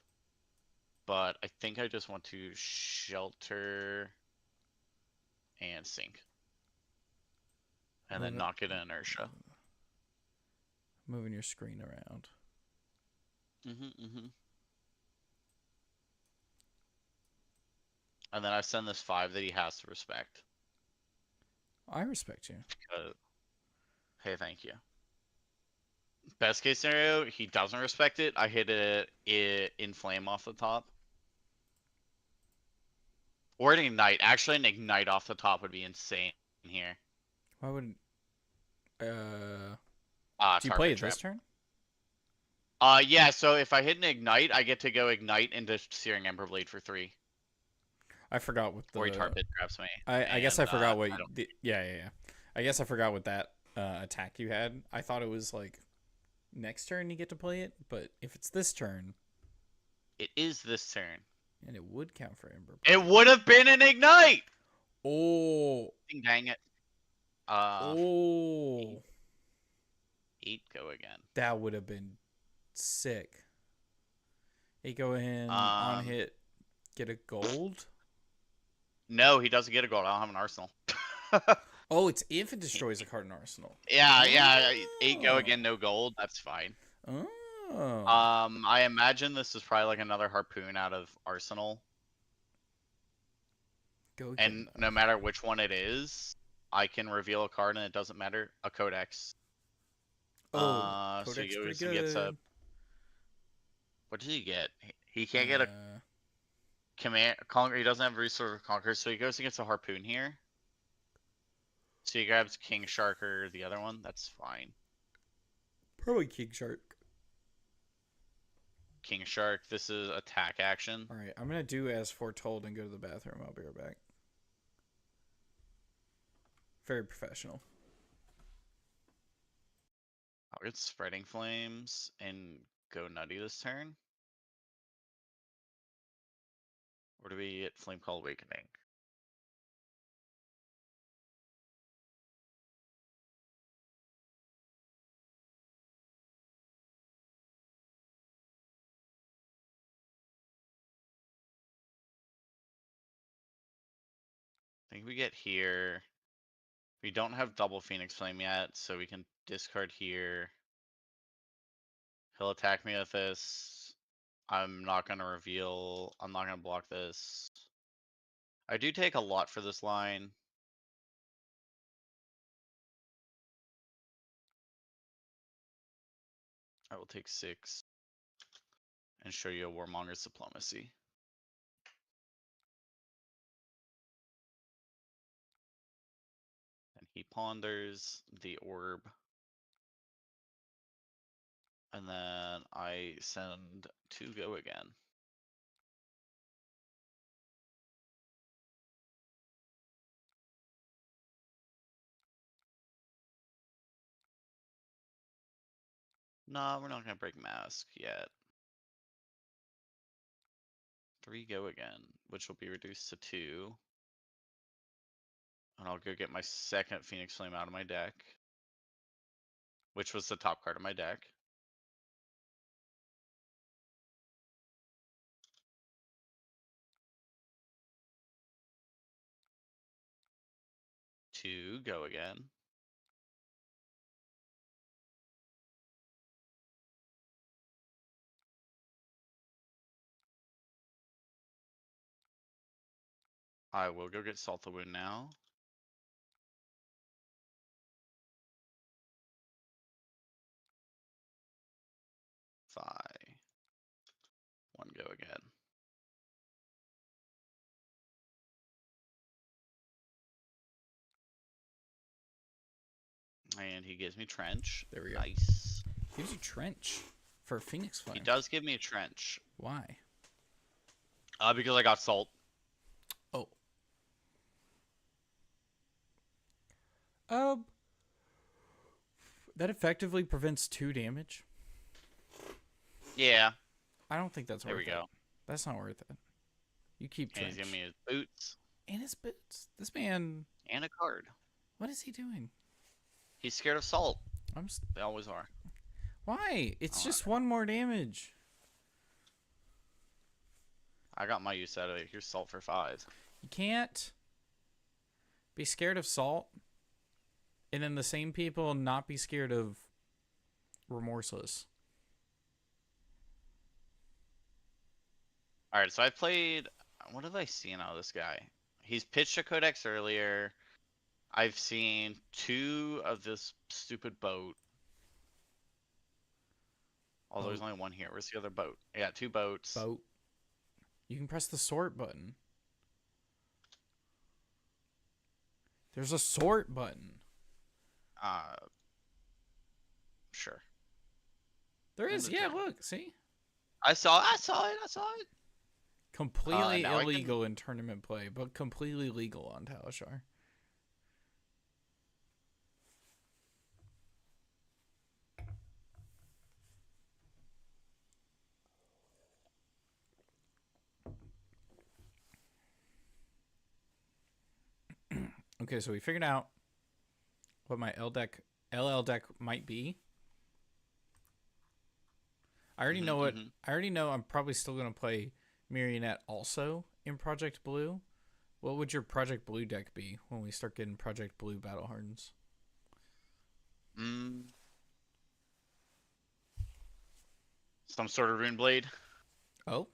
But I think I just want to shelter and sink. And then not get an inertia. Moving your screen around. And then I send this 5 that he has to respect. I respect you. Hey, thank you. Best case scenario, he doesn't respect it. I hit it in flame off the top. Or an ignite. Actually, an ignite off the top would be insane here. Why would? Do you Target play it trap. this turn? Yeah. So if I hit an ignite, I get to go ignite into Searing Ember Blade for 3. I forgot what the. Or he target traps me. I guess I forgot what. Yeah. I guess I forgot what that attack you had. I thought it was like next turn you get to play it, but if it's this turn. It is this turn. And it would count for Ember. It would have been an ignite! Oh. Dang it. Oh, 8 go again. that would have been sick. He go in on Um, hit, get a gold. no, he doesn't get a gold. I don't have an arsenal. Oh, it's if it destroys a card in Arsenal. Yeah. 8 go Oh. again, no gold. That's fine. Oh. I imagine this is probably like another harpoon out of Arsenal. Go again. And no matter which one it is, I can reveal a card and it doesn't matter. A Codex. Oh, So Codex he pretty gets a. good. What does he get? He can't get a command conquer. He doesn't have resource of conquer, so he goes and gets a harpoon here. So he grabs King Shark or the other one. That's fine. Probably King Shark. King Shark. This is attack action. All right, I'm gonna do as foretold and go to the bathroom. I'll be right back. Very professional. I'll get Spreading Flames and go Nutty this turn. Or do we get Flame Call Awakening? I think we get here. We don't have double Phoenix Flame yet, so we can discard here. He'll attack me with this. I'm not going to reveal. I'm not going to block this. I do take a lot for this line. I will take 6 and show you a Warmonger's Diplomacy. And he ponders the orb. And then I send 2 go again. No, we're not going to break Mask yet. 3 go again, which will be reduced to 2. And I'll go get my second Phoenix Flame out of my deck, which was the top card of my deck. Two, go again. I will go get Salt the Wound now. Five. 1 go again. And he gives me Trench. There we go. Nice. Gives you Trench for Phoenix Flame. He does give me a Trench. Why? Because I got Salt. Oh. That effectively prevents 2 damage. Yeah. I don't think that's worth it. There we go. That's not worth it. You keep And Trench. he's giving me his boots. And his boots. This man. And a card. What is he doing? He's scared of Salt. I'm. They always are. Why? It's just 1 more damage. I got my use out of it. Here's Salt for 5. You can't be scared of Salt, and then the same people not be scared of Remorseless. Alright, so I played. What have I seen out of this guy? He's pitched a Codex earlier. I've seen 2 of this stupid boat. Although there's only 1 here. Where's the other boat? Yeah, 2 boats. Boat. You can press the sort button. There's a sort button. Sure. There In is. the Yeah, journal. look. See? I saw it. Completely now I can- illegal in tournament play, but completely legal on Talishar. Okay, so we figured out what my LL deck might be. I already know what. I already know I'm probably still gonna play Marionette also in Project Blue. What would your Project Blue deck be when we start getting Project Blue Battle Hardens? Some sort of Rune Blade. Oh,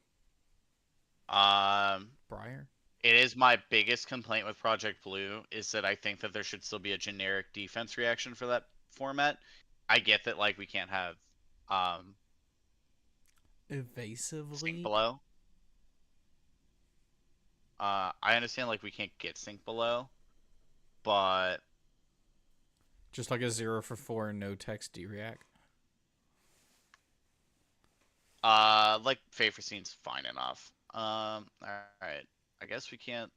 Um, Briar. it is my biggest complaint with Project Blue is that I think that there should still be a generic defense reaction for that format. I get that like we can't have Sink Evasively. Below. I understand like we can't get Sink Below, but Just like a 0 for 4 and no text D-React. like Favor Scene's fine enough. Alright. I guess we can't.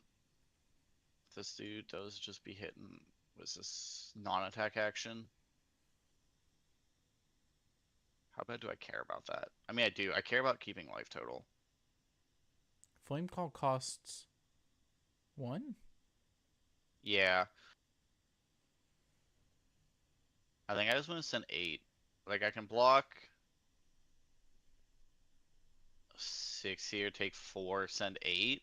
This dude does just be hitting. Was this non-attack action? How bad do I care about that? I mean, I do. I care about keeping life total. Flame Call costs 1? Yeah. I think I just want to send 8. Like, I can block 6 here, take 4, send 8.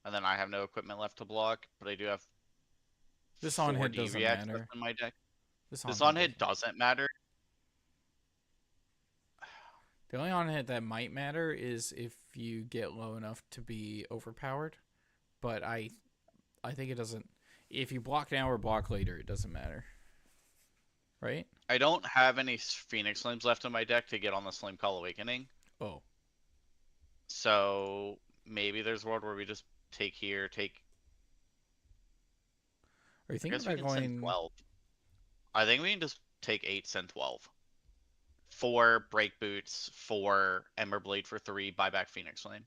And then I have no equipment left to block, but I do have This on hit 4D doesn't reacts matter. left in my deck. This on hit doesn't matter. The only on hit that might matter is if you get low enough to be overpowered. But I think it doesn't. If you block now or block later, it doesn't matter. Right? I don't have any Phoenix Flames left in my deck to get on the Flame Call Awakening. Oh. So maybe there's a world where we just take here, take. Are you I thinking guess we about can send going 12. I think we can just take 8, send 12. 4 Break Boots, 4 Ember Blade for 3, buy back Phoenix Flame.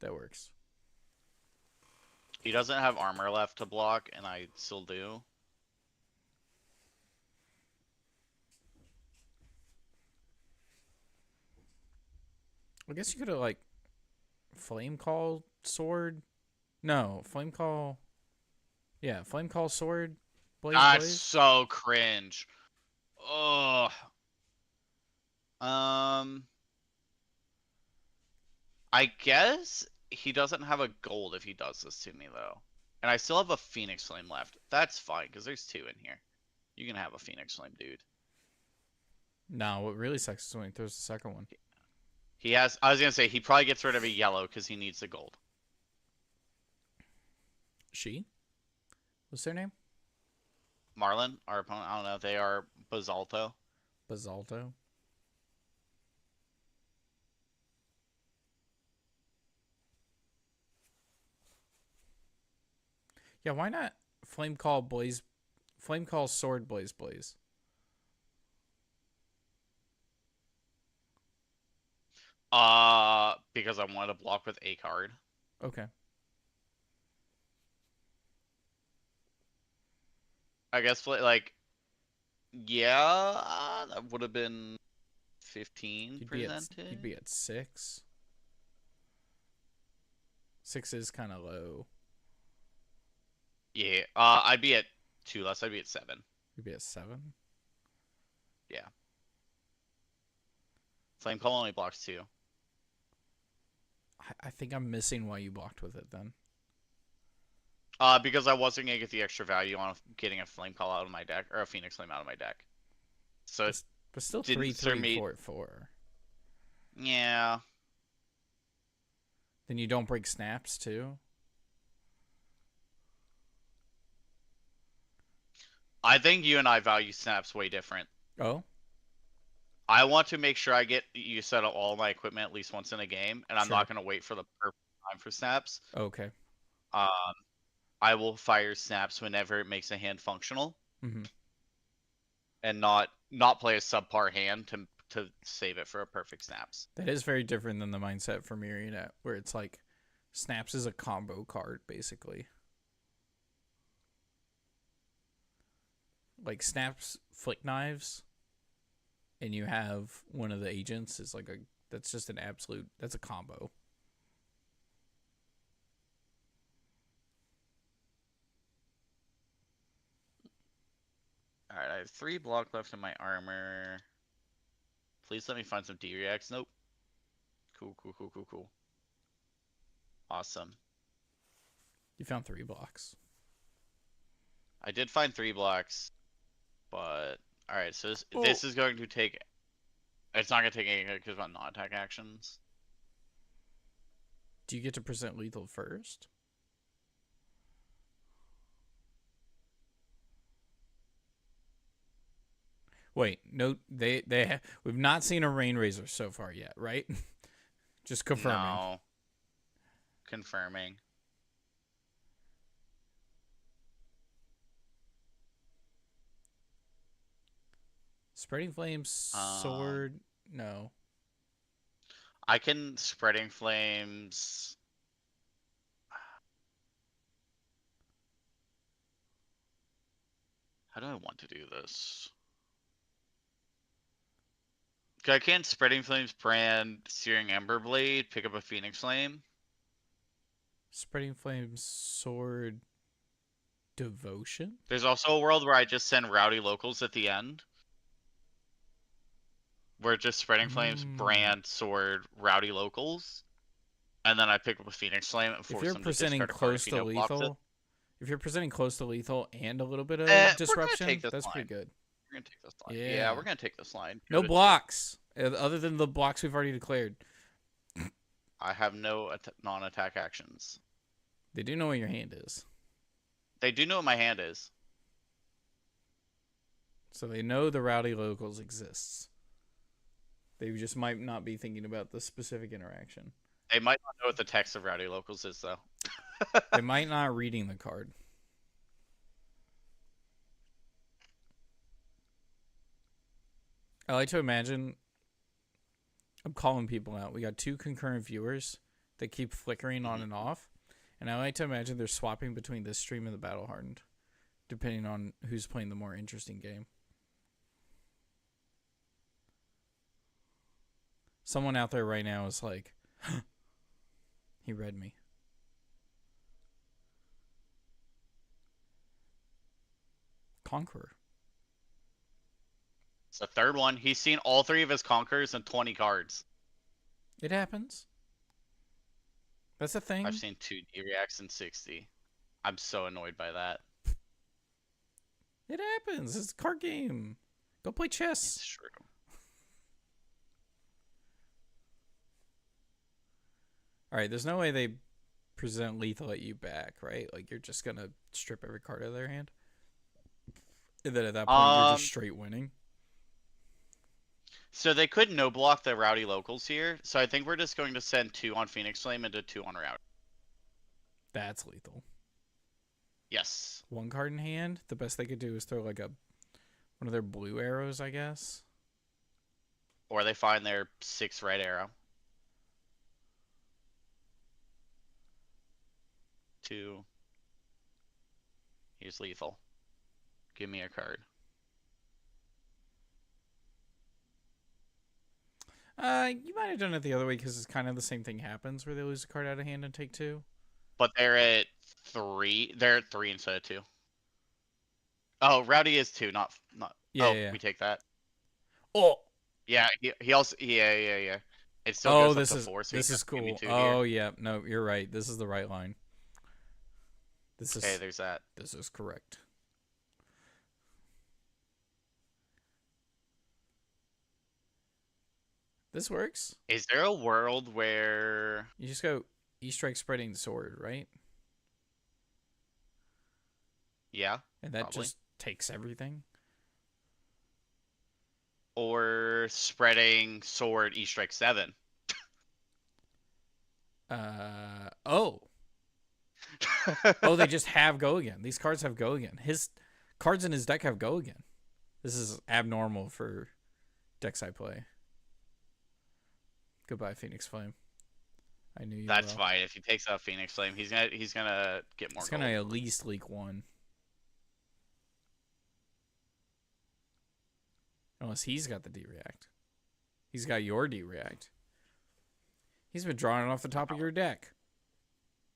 That works. He doesn't have armor left to block, and I still do. I guess you could have like Flame Call Sword. No, Flame Call. Yeah, Flame Call Sword. That's Blaze. so cringe. Ugh. I guess he doesn't have a gold if he does this to me though, and I still have a Phoenix Flame left. That's fine because there's 2 in here. You can have a Phoenix Flame, dude. No, what really sucks is when he throws the second one. He has. I was gonna say he probably gets rid of a yellow because he needs the gold. She? What's their name? Marlin, our opponent. I don't know. They are Basalto. Basalto. Yeah, why not Flame Call Blaze? Flame Call Sword Blaze Blaze. Because I wanted to block with a card. Okay. I guess like, yeah, that would have been 15 presented. You'd be at 6. 6 is kind of low. Yeah, I'd be at 2 less. I'd be at 7. You'd be at 7. Yeah. Flame Call only blocks 2. I think I'm missing why you blocked with it then. Because I wasn't gonna get the extra value on getting a Flame Call out of my deck or a Phoenix Flame out of my deck. So but still didn't 3/3 4/4. Yeah. Then you don't break snaps too. I think you and I value snaps way different. Oh. I want to make sure I get you set up all my equipment at least once in a game, and I'm Sure. not gonna wait for the perfect time for snaps. Okay. I will fire snaps whenever it makes a hand functional, and not play a subpar hand to save it for a perfect snaps. That is very different than the mindset for Marionette, where it's like snaps is a combo card basically. Like snaps flick knives, and you have one of the agents is like that's just an absolute, that's a combo. Alright, I have 3 block left in my armor. Please let me find some D-reacts. Nope. Cool. Awesome. You found 3 blocks. I did find 3 blocks, but alright, so this is going to take. It's not going to take any because about non-attack actions. Do you get to present lethal first? Wait, no, we've not seen a Rain Razor so far yet, right? Just confirming. No. Confirming. Spreading Flames, sword, no. I can Spreading Flames. How do I want to do this? I can Spreading Flames, brand, Searing Ember Blade, pick up a Phoenix Flame. Spreading Flames, sword, devotion. There's also a world where I just send Rowdy Locals at the end. Where just Spreading Flames, brand, sword, Rowdy Locals. And then I pick up a Phoenix Flame and force them to discard a card if you know blocks it. If you're presenting close to lethal and a little bit of disruption, that's pretty good. We're going to take this line. Yeah, we're going to take this line. No blocks, other than the blocks we've already declared. I have no non-attack actions. They do know what your hand is. They do know what my hand is. So they know the Rowdy Locals exists. They just might not be thinking about the specific interaction. They might not know what the text of Rowdy Locals is, though. They might not reading the card. I like to imagine I'm calling people out. We got 2 concurrent viewers that keep flickering on and off. And I like to imagine they're swapping between this stream and the Battle Hardened, depending on who's playing the more interesting game. Someone out there right now is like, he read me. Conqueror. It's the 3rd one. He's seen all 3 of his Conquerors and 20 cards. It happens. That's a thing. I've seen 2 D-reacts in 60. I'm so annoyed by that. It happens. It's a card game. Go play chess. It's true. All right, there's no way they present lethal at you back, right? Like, you're just going to strip every card out of their hand? And then at that point, you're just straight winning? So they could no-block the Rowdy Locals here, so I think we're just going to send 2 on Phoenix Flame into 2 on Rowdy. That's lethal. Yes. 1 card in hand? The best they could do is throw, like, one of their blue arrows, I guess? Or they find their 6 red arrow. 2. He's lethal. Give me a card. You might have done it the other way because it's kind of the same thing happens where they lose a card out of hand and take 2. But they're at 3. They're at 3 instead of 2. Oh, Rowdy is 2, not. Yeah. We take that. Oh. Yeah. He also. Yeah. It still goes up to 4. So this is cool. Oh yeah. No, you're right. This is the right line. Okay, there's that. This is correct. This works. Is there a world where you just go E-Strike Spreading Sword, right? Yeah. And that just takes everything? Or Spreading Sword E-Strike 7. Oh, they just have Go Again. These cards have Go Again. His cards in his deck have Go Again. This is abnormal for decks I play. Goodbye, Phoenix Flame. I knew you. That's fine. If he takes out Phoenix Flame, he's gonna get more. He's gonna at least leak 1. Unless he's got the D-React. He's got your D-React. He's been drawing it off the top of your deck.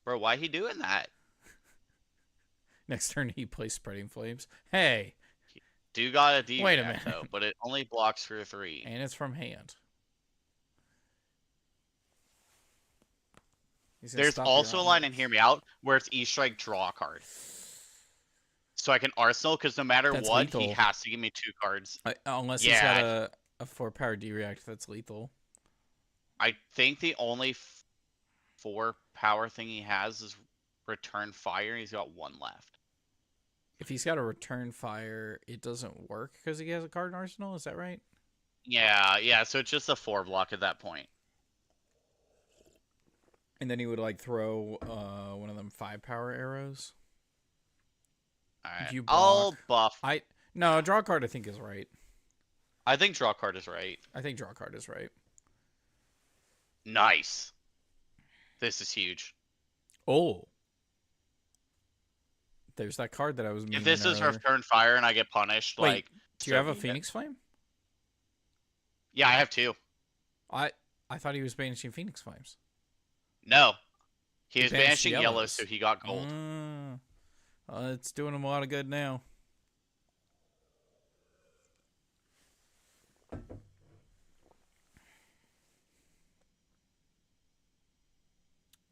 Bro, why he doing that? Next turn he plays Spreading Flames. Hey. do got a D Wait a react, minute. though, but it only blocks for 3. And it's from hand. He's gonna There's stop also your a line in onwards. Hear Me Out where it's E-Strike, draw a card. So I can Arsenal, because no matter That's what, lethal. he has to give me 2 cards. Unless he's Yeah. got a 4-power D react that's lethal. I think the only 4-power thing he has is Return Fire. He's got 1 left. If he's got a return fire, it doesn't work because he has a card in arsenal. Is that right? Yeah. So it's just a 4 block at that point. And then he would like throw one of them 5-power arrows. All right. You I'll block. buff. No, draw card I think is right. I think draw card is right. I think draw card is right. Nice. This is huge. Oh. There's that card that I was meaning If this is earlier. Return Fire and I get punished, Wait, like... Do you have a so- Phoenix Flame? Yeah, I have 2. I thought he was banishing Phoenix Flames. No. He He was banished banishing yellow, yellows. so he got gold. It's doing him a lot of good now.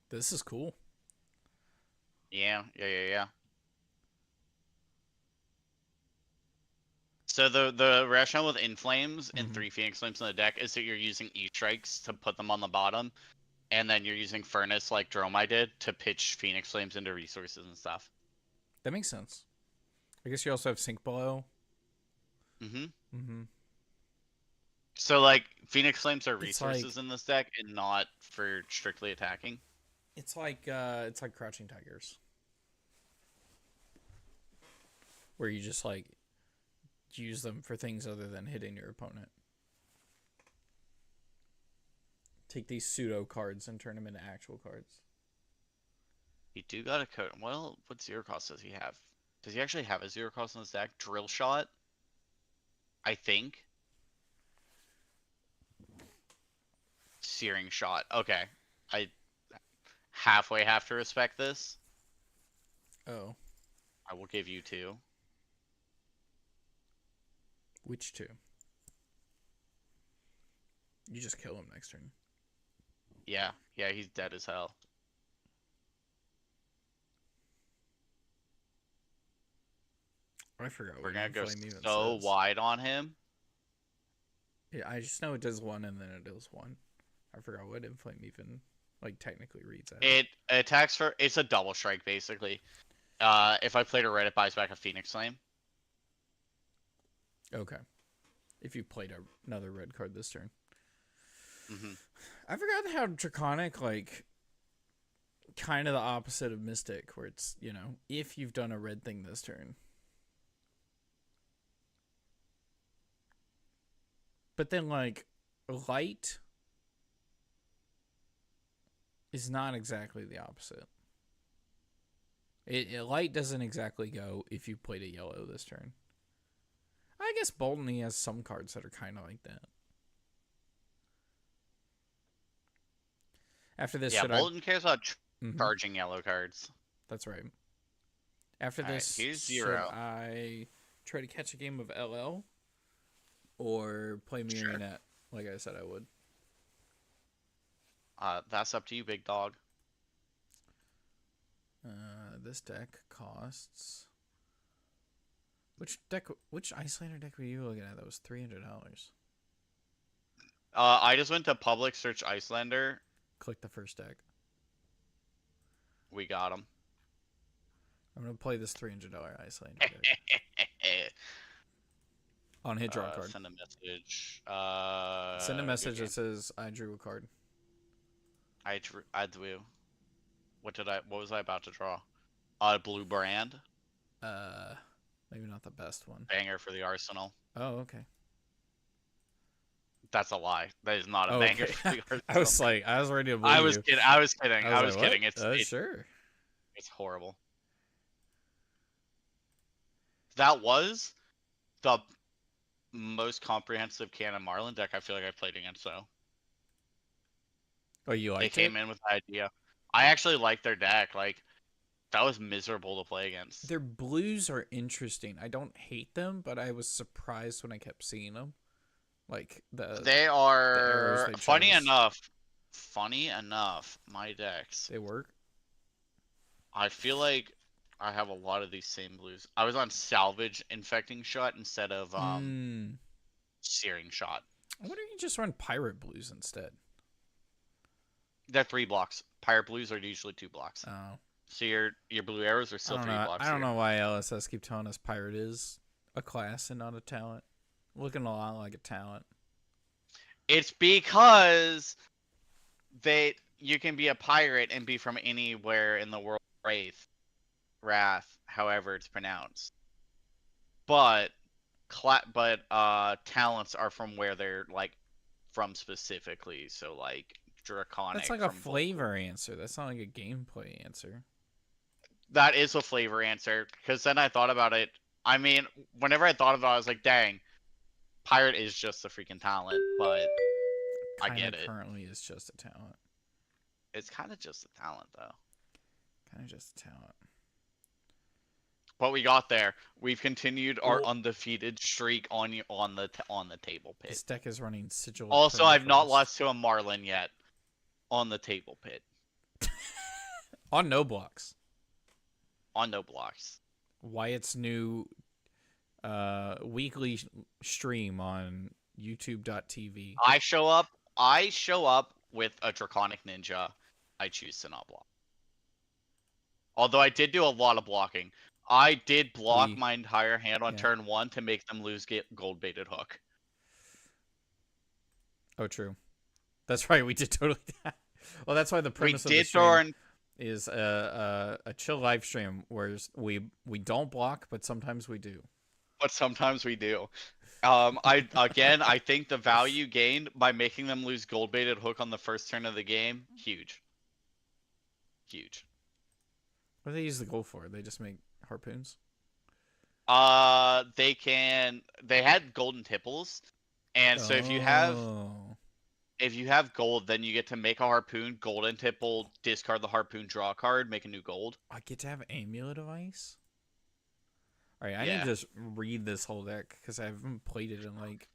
This is cool. Yeah. So the rationale with Inflames and 3 Phoenix Flames in the deck is that you're using E-Strikes to put them on the bottom, and then you're using Furnace like Dromai did to pitch Phoenix Flames into resources and stuff. That makes sense. I guess you also have Sink Below. Mm-hmm. So like Phoenix Flames are It's resources in this deck and not for strictly attacking. It's like Crouching Tigers, where you just like use them for things other than hitting your opponent. Take these pseudo cards and turn them into actual cards. You do got a code. Well, what 0 cost does he have? Does he actually have a 0 cost in his deck? Drill Shot? I think. Searing Shot. Okay. I halfway have to respect this. Oh. I will give you 2. Which 2? You just kill him next turn. Yeah, he's dead as hell. I forgot. We're what gonna go Inflame even so says. wide on him. Yeah, I just know it does 1 and then it does 1. I forgot what Inflame even like technically reads as. It attacks for. It's a double strike basically. If I played a red, it buys back a Phoenix Flame. Okay. If you played another red card this turn. Mm-hmm. I forgot how Draconic, like, kind of the opposite of Mystic, where it's, you know, if you've done a red thing this turn. But then, like, Light is not exactly the opposite. Light doesn't exactly go if you played a yellow this turn. I guess Boltony has some cards that are kind of like that. After this, Yeah, Bolton cares about Mhm. charging yellow cards. That's right. After All right, this, here's should 0. I try to catch a game of LL or play Marionette like I said I would? That's up to you, big dog. This deck costs... Which Iyslander deck were you looking at? That was $300. I just went to public search Iyslander. Click the first deck. We got him. I'm gonna play this $300 Iyslander deck. On hit, draw a card. Send a message. Send a message okay. that says I drew a card. I drew. What was I about to draw? Blue Brand. Maybe not the best one. Banger for the Arsenal. Oh, okay. That's a lie. That is not a banger for the Arsenal. I was like, I was ready to believe I was you. kidding. I was kidding. I was like, kidding. what? Sure. It's horrible. That was the most comprehensive Cannon Marlin deck I feel like I played against, though. Oh, you They liked came it? in with the idea. I actually like their deck. Like, That was miserable to play against. Their blues are interesting. I don't hate them, but I was surprised when I kept seeing them. Like They arrows are they funny chose. enough. Funny enough, my decks. They work. I feel like I have a lot of these same blues. I was on salvage infecting shot instead of searing shot. I wonder if you just run pirate blues instead. They're 3 blocks. Pirate blues are usually 2 blocks. Oh. So your blue arrows are still 3 blocks. I don't know why LSS keep telling us pirate is a class and not a talent. Looking a lot like a talent. It's because you can be a pirate and be from anywhere in the world. Wrath, however it's pronounced. But talents are from where they're like from specifically. So like draconic. That's like a flavor answer. That's not like a gameplay answer. That is a flavor answer, because then I thought about it. I mean, whenever I thought about it, I was like, dang, pirate is just a freaking talent, but I get it. Currently is just a talent. It's kind of just a talent, though. Kind of just a talent. But we got there. We've continued our undefeated streak on the table pit. This deck is running Sigil. Also, I've not lost to a Marlin yet on the table pit. On no blocks. On no blocks. Wyatt's new weekly stream on YouTube.tv. I show up with a Draconic Ninja. I choose to not block. Although I did do a lot of blocking. I did block my entire hand on turn 1 to make them lose gold baited hook. Oh, true. That's right. We did totally that. Well, that's why the premise of the stream is a chill live stream where we don't block, but sometimes we do. But sometimes we do. I think the value gained by making them lose gold baited hook on the first turn of the game, huge. Huge. What do they use the gold for? They just make harpoons? They had golden tipples, and so if you have gold, then you get to make a harpoon, golden tipple, discard the harpoon, draw a card, make a new gold. I get to have Amulet of Ice? Alright, I need to just read this whole deck, because I haven't played it in like...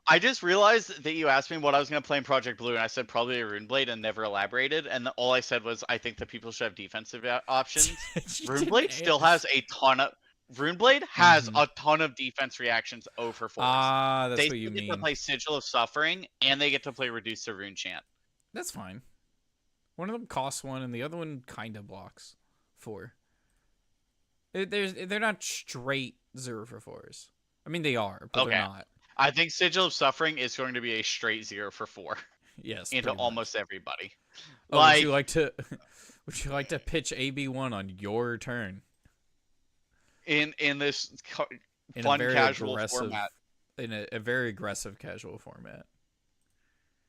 I just realized that you asked me what I was going to play in Project Blue, and I said probably a Runeblade and never elaborated, and all I said was I think that people should have defensive options. Runeblade still has a ton of... Runeblade has a ton of defense reactions over 4s. Ah, that's what you mean. They get to play Sigil of Suffering, and they get to play Reduce to Rune Chant. That's fine. One of them costs 1, and the other one kind of blocks 4. They're not straight 0 for 4s. I mean, they are, but they're not. I think Sigil of Suffering is going to be a straight 0 for 4. Yes, into almost everybody. Oh, would you like to pitch AB1 on your turn? In this fun casual format. In a very aggressive casual format.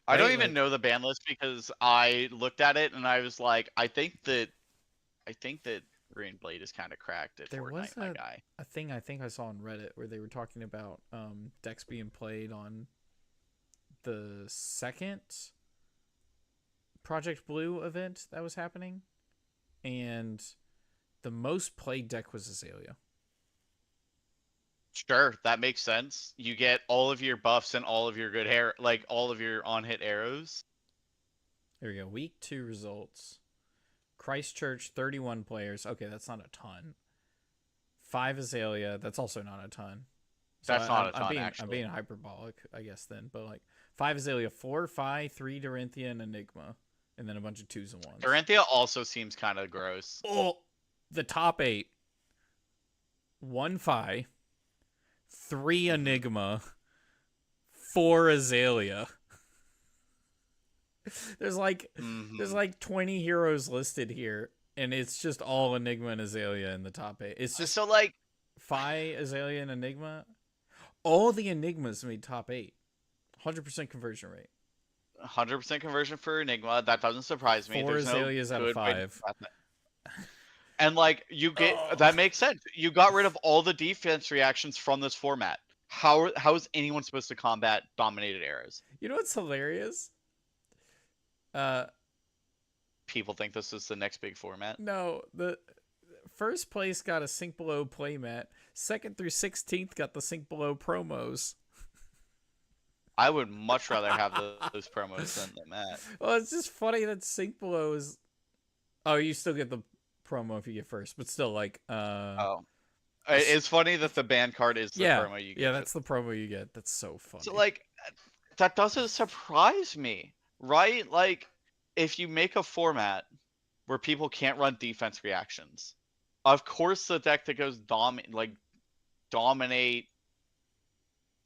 I don't even know the ban list because I looked at it and I was like, I think that Runeblade is kind of cracked at Fortnite, my guy. A thing I think I saw on Reddit where they were talking about decks being played on the second Project Blue event that was happening, and the most played deck was Azalea. Sure, that makes sense. You get all of your buffs and all of your good hair, like all of your on-hit arrows. There we go. Week 2 results. Christchurch, 31 players. Okay, that's not a ton. 5 Azalea. That's also not a ton. So that's not a ton, actually. I'm being hyperbolic, I guess, then. But, like, 5 Azalea, 4 Phi, 3 Dorinthia, and Enigma. And then a bunch of 2s and 1s. Dorinthia also seems kind of gross. Oh! The top 8. 1 Phi. 3 Enigma. 4 Azalea. There's like 20 heroes listed here, and it's just all Enigma and Azalea in the top 8. It's just so like Phi, Azalea, and Enigma. All the Enigmas made top 8. 100% conversion rate. 100% conversion for Enigma. That doesn't surprise me. 4 Azaleas out of 5. And like you get that makes sense. You got rid of all the defense reactions from this format. How is anyone supposed to combat dominated arrows? You know what's hilarious? People think this is the next big format. No, first place got a Sink Below playmat. 2nd through 16th got the Sink Below promos. I would much rather have those promos than the mat. Well, it's just funny that Sink Below is. Oh, you still get the promo if you get first, but still, like. Oh, it's funny that the band card is the promo you get. Yeah, that's the promo you get. That's so funny. So like, that doesn't surprise me, right? Like, if you make a format where people can't run defense reactions, of course the deck that goes dominate,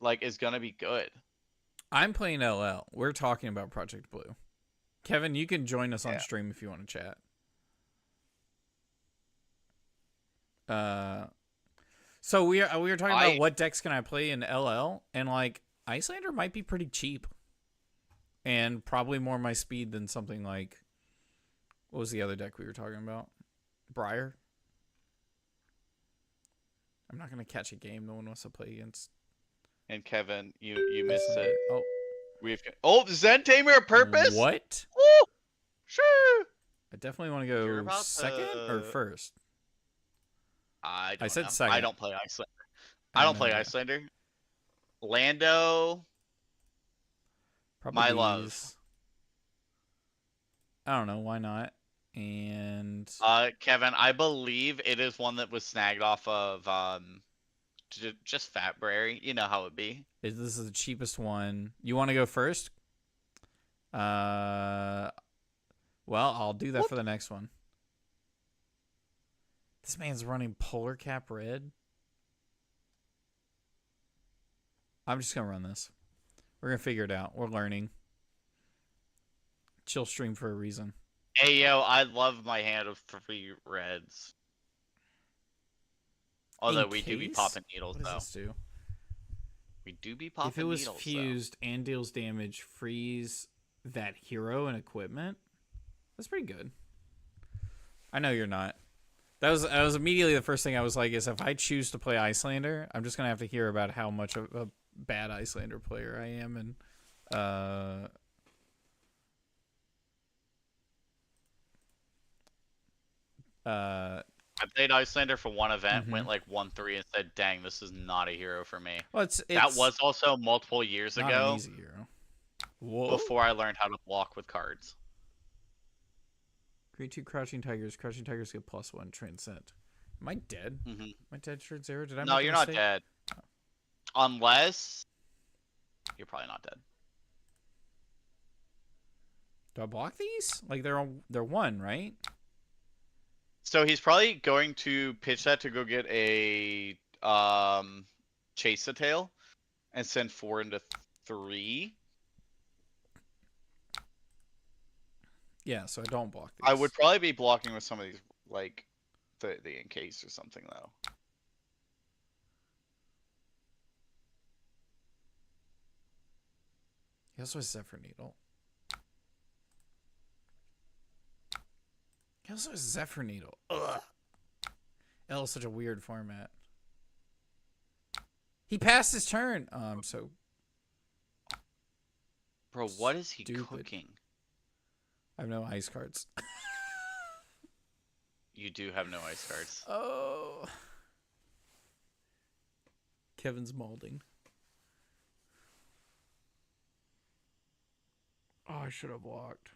like, is gonna be good. I'm playing LL. We're talking about Project Blue. Kevin, you can join us on stream if you want to chat. So we were talking about what decks can I play in LL, and like Iyslander might be pretty cheap, and probably more my speed than something like, what was the other deck we were talking about? Briar. I'm not gonna catch a game no one wants to play against. And Kevin, you missed it. Oh, Zen Tamer Purpose. What? Woo! Sure. I definitely want to go second or first. I said know. second. I don't play Iyslander. I don't play Iyslander. Lando. Probably my love. I don't know. Why not? And Kevin, I believe it is one that was snagged off of just Fatberry. You know how it be. This is the cheapest one. You want to go first? Well, I'll do that for the next one. This man's running Polar Cap Red. I'm just going to run this. We're going to figure it out. We're learning. Chill stream for a reason. Hey, yo, I love my hand of 3 reds. Although we do be popping needles, though. What does this do? We do be popping needles, If it was fused and deals damage, freeze that hero and equipment. That's pretty good. I know you're not. That was immediately the first thing I was like, is if I choose to play Iyslander, I'm just going to have to hear about how much of a bad Iyslander player I am. And I played Iyslander for one event, went like 1-3, and said, "Dang, this is not a hero for me." Well, that was also multiple years not ago. An easy hero. Whoa. Before I learned how to block with cards. Create 2 Crouching Tigers. Crouching Tigers get +1 Transcend. Am I dead? Am I dead turn 0? Did I? No, you're not dead. Oh. Unless you're probably not dead. Do I block these? Like they're 1, right? So he's probably going to pitch that to go get a Chase a Tail and send 4 into 3. Yeah, so I don't block these. I would probably be blocking with some of these, like the encase or something, though. He also has Zephyr Needle. He also has Zephyr Needle. Ugh. L is such a weird format. He passed his turn. I'm so. Bro, what is he cooking? I have no ice cards. You do have no ice cards. Oh. Kevin's molding. Oh, I should have blocked.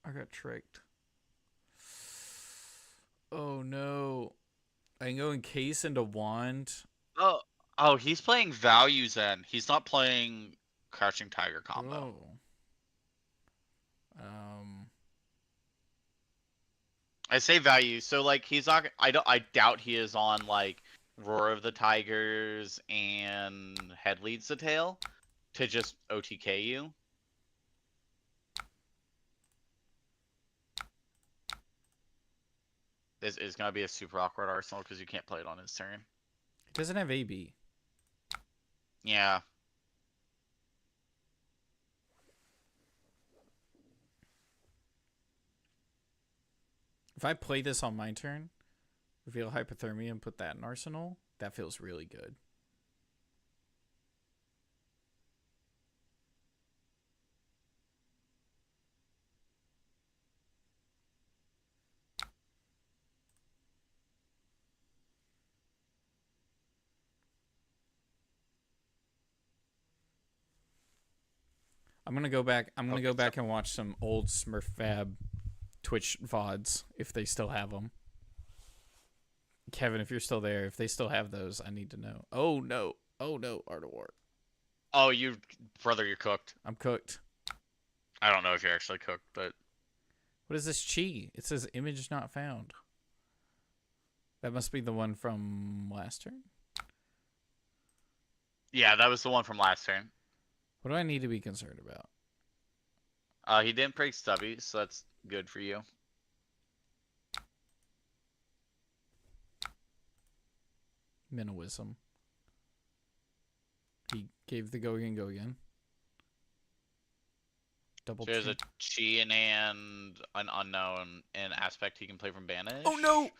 I got tricked. Oh no. I can go encase into wand. Oh, he's playing values then. He's not playing Crouching Tiger combo. Oh. I say value, so like he's not. I doubt he is on like Roar of the Tigers and Head Leads the Tail to just OTK you. This is gonna be a super awkward arsenal because you can't play it on his turn. It doesn't have AB. Yeah. If I play this on my turn, reveal Hypothermia and put that in Arsenal, that feels really good. I'm gonna go back. I'm gonna Okay, go back and watch some old Smurf Fab Twitch VODs if they still have them. Kevin, if you're still there, if they still have those, I need to know. Oh no! Oh no! Art of War. Oh, brother, you're cooked. I'm cooked. I don't know if you're actually cooked, but What is this chi? It says image not found. That must be the one from last turn. yeah, that was the one from last turn. What do I need to be concerned about? He didn't break Stubby, so that's good for you. Minnowism. He gave the go again. Double. So there's a chi and an unknown and aspect he can play from Banish. Oh no!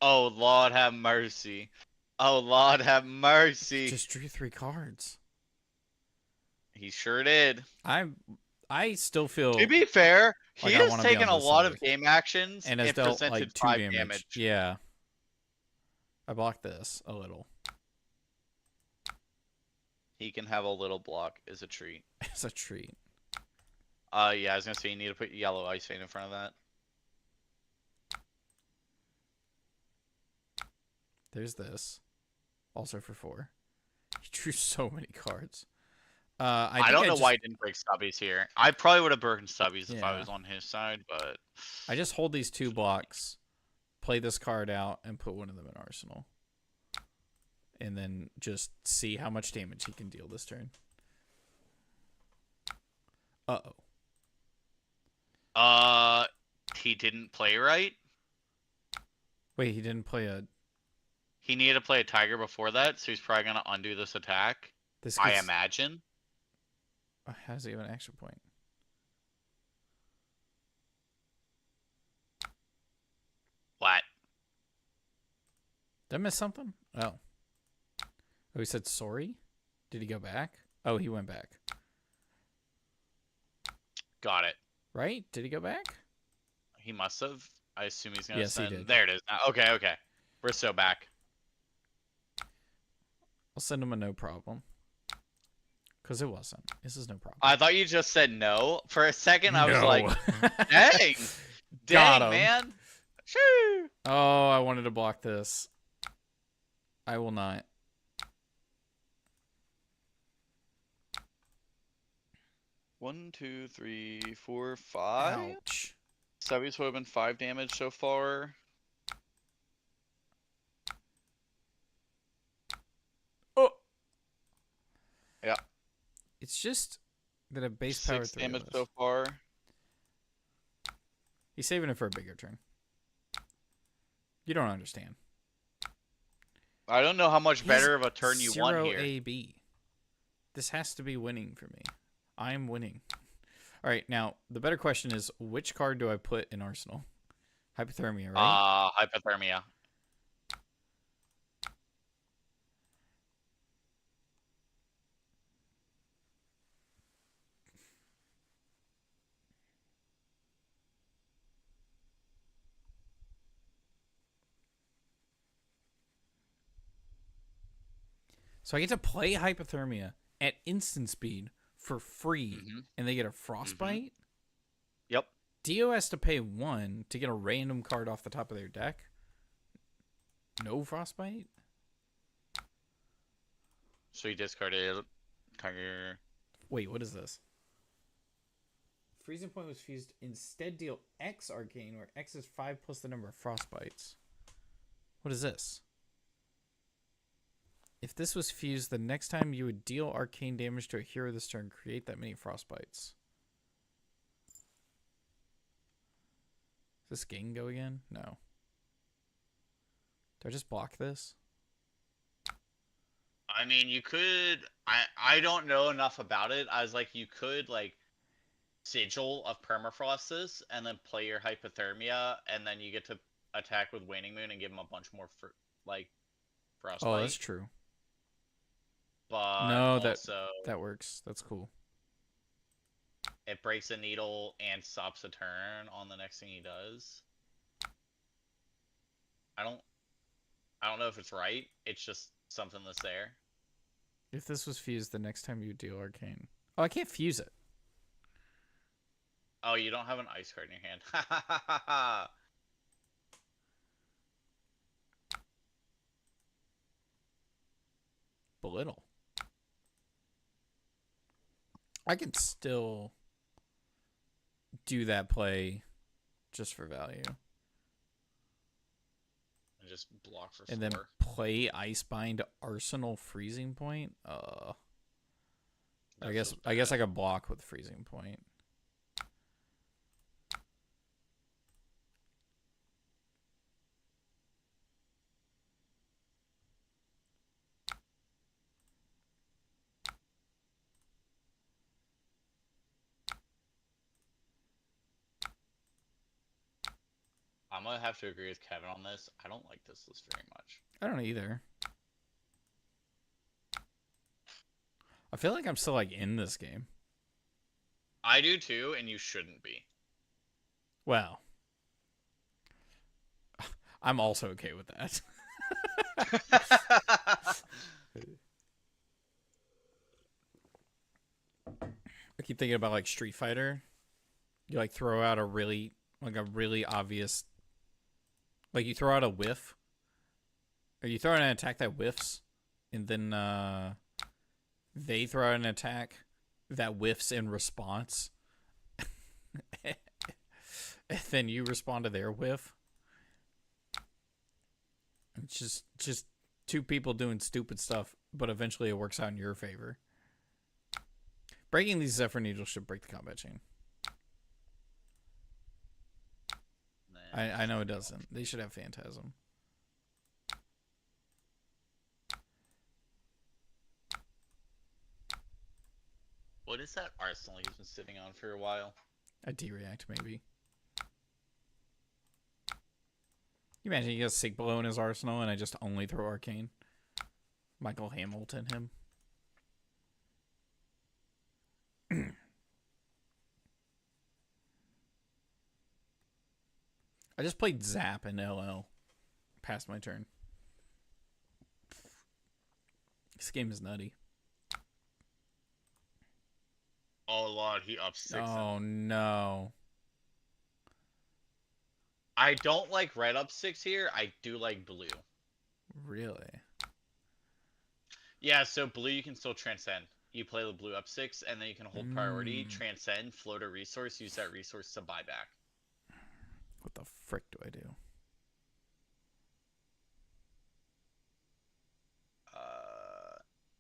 Oh, Lord have mercy. Oh, Lord have mercy. Just drew 3 cards. He sure did. I still feel. To be fair, like he I has wanna be taken on a this lot side. of game actions And has and dealt presented like 2 5 damage. Yeah. I blocked this a little. He can have a little block as a treat. It's a treat. Yeah, I was gonna say you need to put yellow ice vein in front of that. There's this. Also for 4. He drew so many cards. I don't know why he didn't break Stubbies here. I probably would have broken Stubbies if I Yeah. was on his side, but I just hold these 2 blocks, play this card out, and put one of them in Arsenal. And then just see how much damage he can deal this turn. Uh-oh. he didn't play right. Wait, he didn't play a... He needed to play a tiger before that, so he's probably gonna undo this attack. This I gets... imagine. How does he have an action point? What? Did I miss something? Oh. Oh, he said sorry? Did he go back? Oh, he went back. Got it. Right? Did he go back? He must have. I assume he's gonna Yes, he send. did. There it is. Okay. We're so back. I'll send him a no problem. Because it wasn't. This is no problem. I thought you just said no. For a second, I was No. like, dang. Got Dang, him. man. Shoo. Oh, I wanted to block this. I will not. One, two, three, four, 5. Ouch. Stubbies would have been 5 damage so far. Oh. Yeah. It's just that a base power 6 3 damage of so us. far. He's saving it for a bigger turn. You don't understand. I don't know how much He's better of a turn you want 0 here. AB. This has to be winning for me. I am winning. All right, now the better question is, which card do I put in Arsenal? Hypothermia, right? Hypothermia. So I get to play Hypothermia at instant speed for free, and they get a Frostbite? Yep. Dio has to pay 1 to get a random card off the top of their deck? No Frostbite? So you discarded Tiger. Wait, what is this? Freezing Point was fused. Instead, deal X Arcane, where X is 5 plus the number of Frostbites. What is this? If this was fused, the next time you would deal arcane damage to a hero this turn, create that many Frostbites. Does this game go again? No. Do I just block this? I mean, you could. I don't know enough about it. I was like, you could like sigil of permafrosts and then play your hypothermia, and then you get to attack with Waning Moon and give him a bunch more frostbite. Oh, that's true. But no, also, that works. That's cool. It breaks a needle and stops a turn on the next thing he does. I don't know if it's right. It's just something that's there. If this was fused, the next time you deal arcane. Oh, I can't fuse it. Oh, you don't have an ice card in your hand. Ha ha ha ha ha. Belittle. I can still do that play just for value. And just block for And 4. then play Icebind Arsenal Freezing Point. I guess I could block with Freezing Point. I'm gonna have to agree with Kevin on this. I don't like this list very much. I don't either. I feel like I'm still like in this game. I do too, and you shouldn't be. Well, I'm also okay with that. I keep thinking about like Street Fighter. You like throw out a really obvious, like you throw out a whiff, or you throw out an attack that whiffs, and then they throw out an attack that whiffs in response, and then you respond to their whiff. It's just two people doing stupid stuff, but eventually it works out in your favor. Breaking these Zephyr Needles should break the combat chain. I know it doesn't. They should have Phantasm. What is that arsenal he's been sitting on for a while? A D-React, maybe. You imagine he has Sick Blow in his arsenal and I just only throw Arcane? Michael Hamilton him. I just played Zap in LL. Past my turn. This game is nutty. Oh lord, he up 6. Oh no. I don't like red up 6 here. I do like blue. Really? Yeah, so blue you can still transcend. You play the blue up 6, and then you can hold priority, transcend, float a resource, use that resource to buy back. What the frick do I do?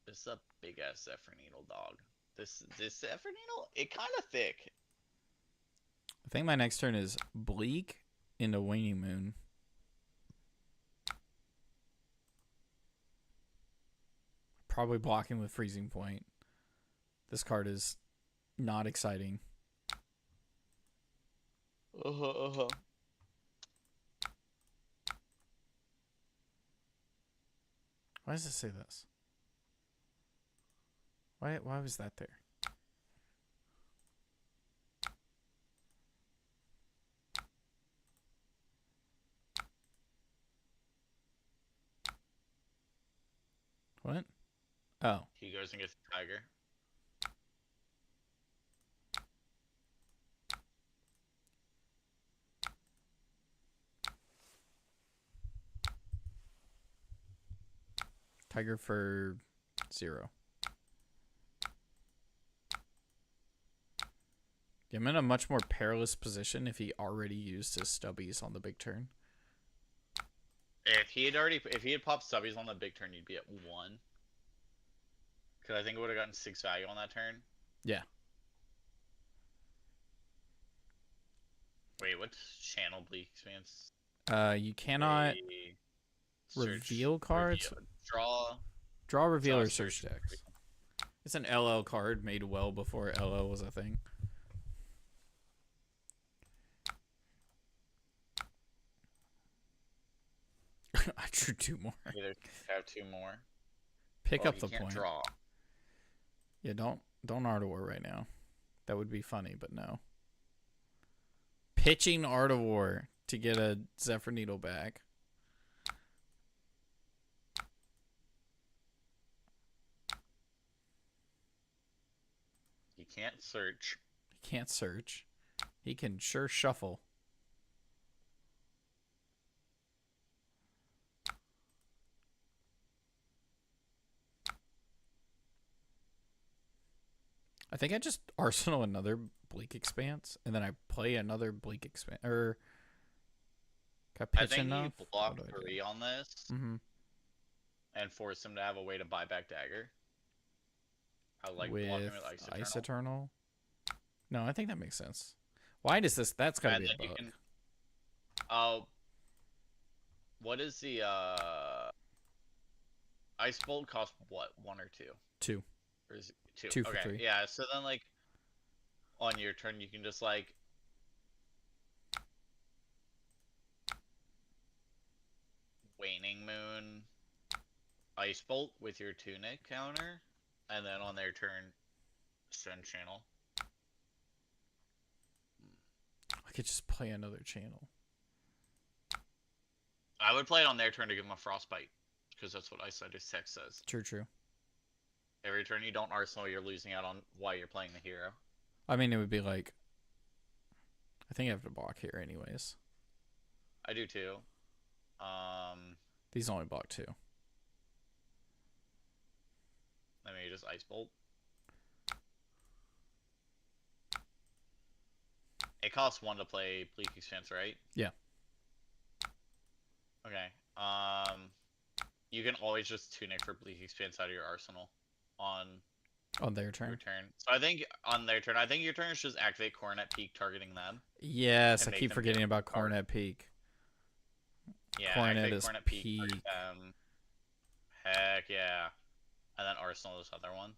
This is a big ass Zephyr Needle, dog. This Zephyr Needle, it kind of thick. I think my next turn is Bleak into Waning Moon. Probably blocking with Freezing Point. This card is not exciting. Why does it say this? Why was that there? What? Oh. He goes and gets the Tiger. Tiger for 0. Yeah, I'm in a much more perilous position if he already used his stubbies on the big turn. If he had popped stubbies on the big turn, you'd be at 1. Because I think it would have gotten 6 value on that turn. Yeah. Wait, what's channel Bleak expanse? You cannot reveal cards. Draw, reveal, or search decks. It's an LL card made well before LL was a thing. I drew 2 more. Either have 2 more. Pick up the point. Draw. Yeah, don't Art of War right now. That would be funny, but no. Pitching Art of War to get a Zephyr Needle back. can't search. He can't search. He can sure shuffle. I think I just arsenal another Bleak Expanse, and then I play another Bleak Expanse. Or can I pitch think enough? you block 3 on this, and force him to have a way to buy back Dagger. I like blocking with Ice Eternal. No, I think that makes sense. Why does this? That's gotta be a bug. What is the Ice Bolt cost? What, 1 or 2? 2. Or is it 2? 2 for okay, 3. Yeah. So then, like, on your turn, you can just like Waning Moon, Ice Bolt with your Tunic counter, and then on their turn, send channel. I could just play another channel. I would play it on their turn to give them a Frostbite, because that's what Icelander's text says. True. Every turn you don't arsenal, you're losing out on why you're playing the hero. I mean, it would be like... I think I have to block here anyways. I do too. These only block 2. Let me just Ice Bolt. It costs 1 to play Bleak Expanse, right? Yeah. Okay. You can always just Tunic for Bleak Expanse out of your arsenal on their turn. Your turn. So I think on their turn, I think your turn is just activate Coronet Peak targeting them. Yes, I keep forgetting about Coronet Peak. Yeah, Coronet is Coronet peak. Heck yeah. And then arsenal this other one.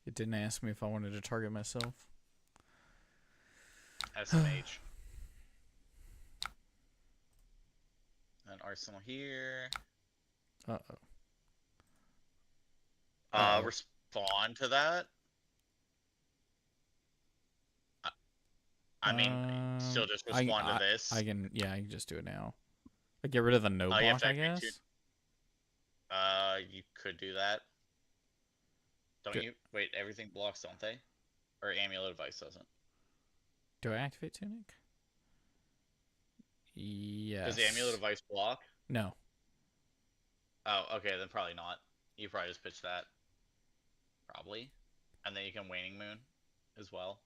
It didn't ask me if I wanted to target myself. SMH. And arsenal here. Respond to that. I mean, still just respond to this. I can just do it now. Like, get rid of the no block, I guess. You could do that. Don't you? Wait, everything blocks, don't they? Or Amulet of Ice doesn't. Do I activate Tunic? Yes. Does the Amulet of Ice block? No. Oh, okay, then probably not. You probably just pitch that. Probably. And then you can Waning Moon as well.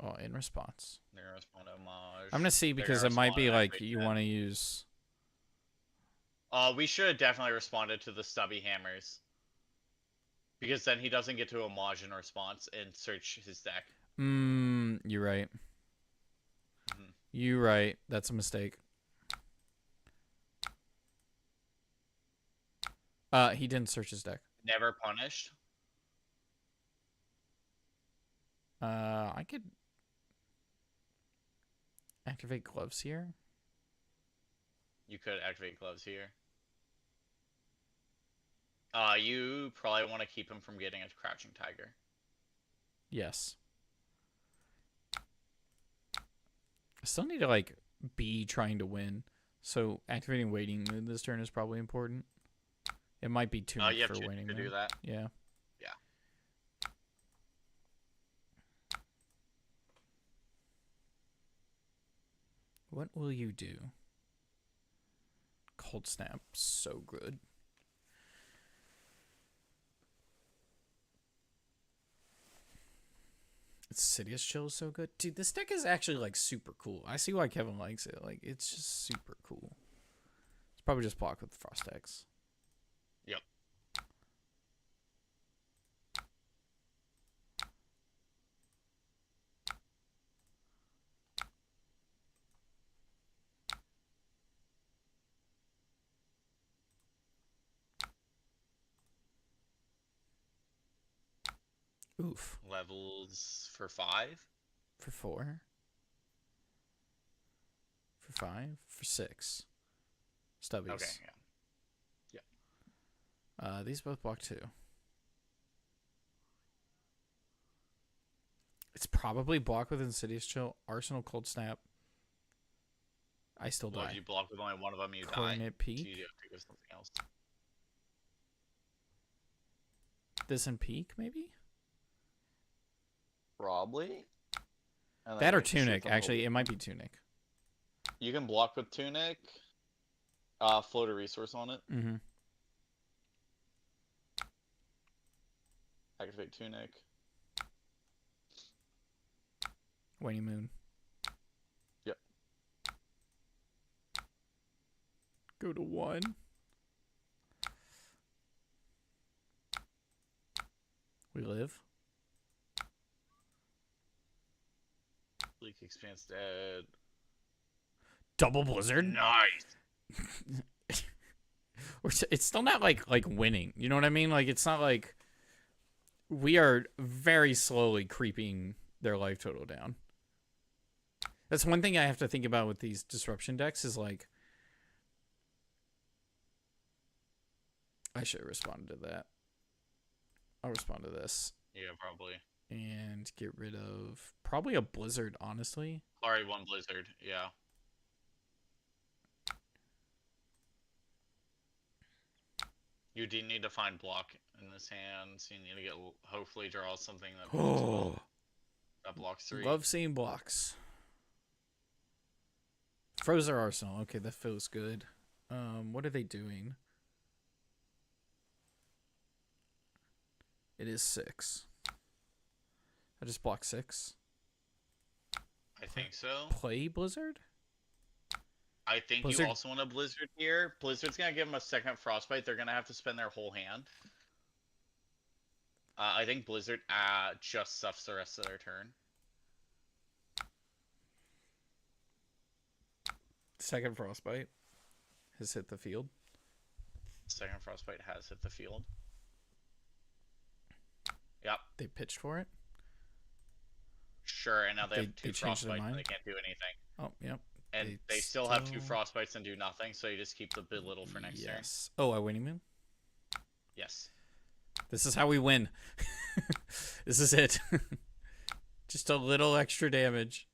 Oh, in response. They're gonna respond to homage. I'm gonna see because it might be like you want to use. We should have definitely responded to the stubby hammers. Because then he doesn't get to homage in response and search his deck. You're right. You're right. That's a mistake. He didn't search his deck. Never punished. I could activate gloves here. You could activate gloves here. You probably want to keep him from getting a Crouching Tiger. Yes. I still need to, like, be trying to win. So activating Waiting Moon this turn is probably important. It might be too much for Waiting Moon. To do that. Yeah. Yeah. What will you do? Cold Snap, so good. Sidious Chill is so good. Dude, this deck is actually, like, super cool. I see why Kevin likes it. Like, it's just super cool. It's probably just blocked with Frost X. Yep. Oof. Levels for 5? For 4? For 5? For 6. Stubbies. Okay, yeah. These both block 2. It's probably blocked with Insidious Chill, Arsenal Cold Snap, I still Well, if die. you block with only one of them, you die. Coordinate So peak. you have to go something else. This and peak, maybe? Probably. And then That you or have to shoot tunic. them Actually, both. it might be tunic. You can block with tunic. Float a resource on it. Mm-hmm. Activate tunic. Waning moon. Yep. Go to 1. We live. Bleak Expanse dead. Double blizzard. Nice. It's still not like winning. You know what I mean? Like it's not like we are very slowly creeping their life total down. That's one thing I have to think about with these disruption decks is like I should have responded to that. I'll respond to this Yeah, probably. and get rid of probably a blizzard, honestly. Already one blizzard. Yeah. You do need to find block in this hand, so you need to get hopefully draw something that blocks well. That blocks 3. Love seeing blocks. Froze their arsenal. Okay, that feels good. What are they doing? It is 6. I just block 6. I think so. Play blizzard? I think Blizzard. you also want a blizzard here. Blizzard's gonna give them a second frostbite. They're gonna have to spend their whole hand. I think blizzard just stuffs the rest of their turn. Second frostbite has hit the field. Second frostbite has hit the field. Yep. They pitched for it. Sure, and now they have 2 they changed their frostbites and mind? they can't do anything. Oh, yep. And they still have 2 frostbites and do nothing, so you just keep the belittle for next turn. Yes. Oh, I winning moon? Yes. This is how we win. This is it. Just a little extra damage.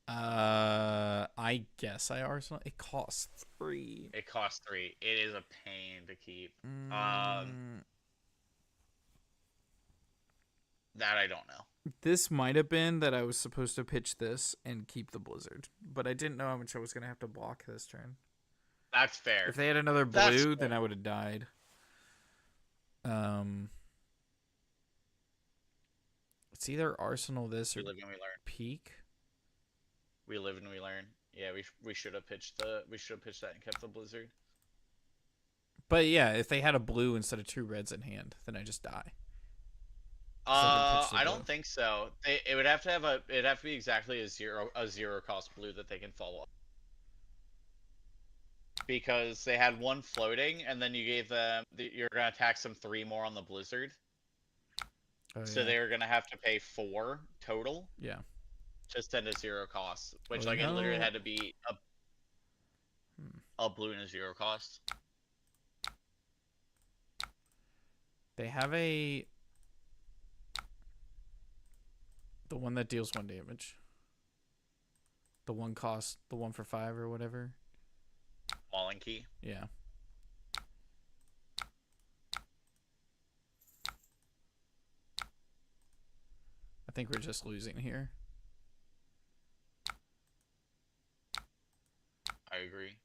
I guess I arsenal. It costs 3. It costs 3. It is a pain to keep. That I don't know. This might have been that I was supposed to pitch this and keep the blizzard, but I didn't know how much I was gonna have to block this turn. That's fair. If they had another blue, then I would have died. It's either arsenal this or we live and we learn. peak. We live and we learn. Yeah, we should have pitched that and kept the blizzard. But yeah, if they had a blue instead of 2 reds in hand, then I just die. I don't think so. It would have to be exactly a zero cost blue that they can follow up. Because they had 1 floating, and then you gave them you're gonna tax them 3 more on the blizzard. Oh, so yeah. they were gonna have to pay 4 total. Yeah. To send a 0 cost, which Oh, it no. literally had to be a blue and a 0 cost. They have the one that deals 1 damage. The 1 cost, the 1 for 5 or whatever. Mauling key. Yeah. I think we're just losing here. I agree.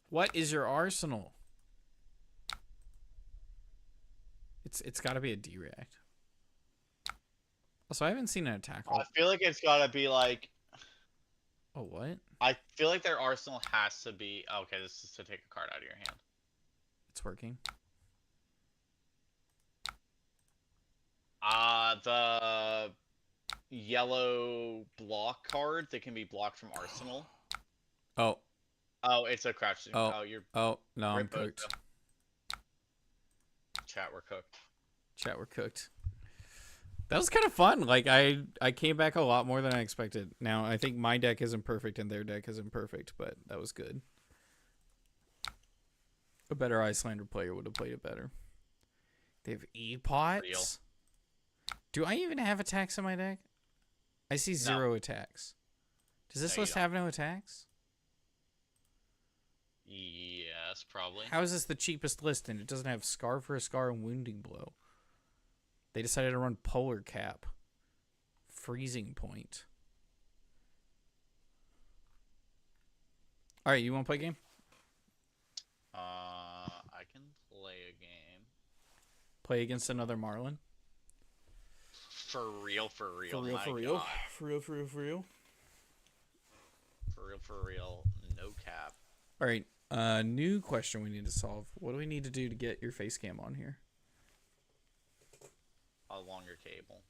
What is your arsenal? It's got to be a D-react. Also, I haven't seen an attack. I feel like it's gotta be like. Oh, what? I feel like their arsenal has to be. Okay, this is to take a card out of your hand. It's working. The yellow block card that can be blocked from arsenal. Oh. Oh, it's a crouch. Oh, you're. Oh, no, I'm Rip cooked. Chat, we're cooked. Chat, we're cooked. That was kind of fun. Like, I came back a lot more than I expected. Now, I think my deck isn't perfect and their deck isn't perfect, but that was good. A better Iyslander player would have played it better. They have E-Pots. Do I even have attacks in my deck? I see 0 attacks. Does this No, you list don't. have no attacks? Yes, probably. How is this the cheapest list and it doesn't have Scar for a Scar and Wounding Blow? They decided to run Polar Cap. Freezing Point. Alright, you want to play a game? I can play a game. Play against another Marlin? For real, for real. For real, my for real? God. For real, for real, for real? For real, for real. No cap. Alright, new question we need to solve. What do we need to do to get your face cam on here? A longer cable.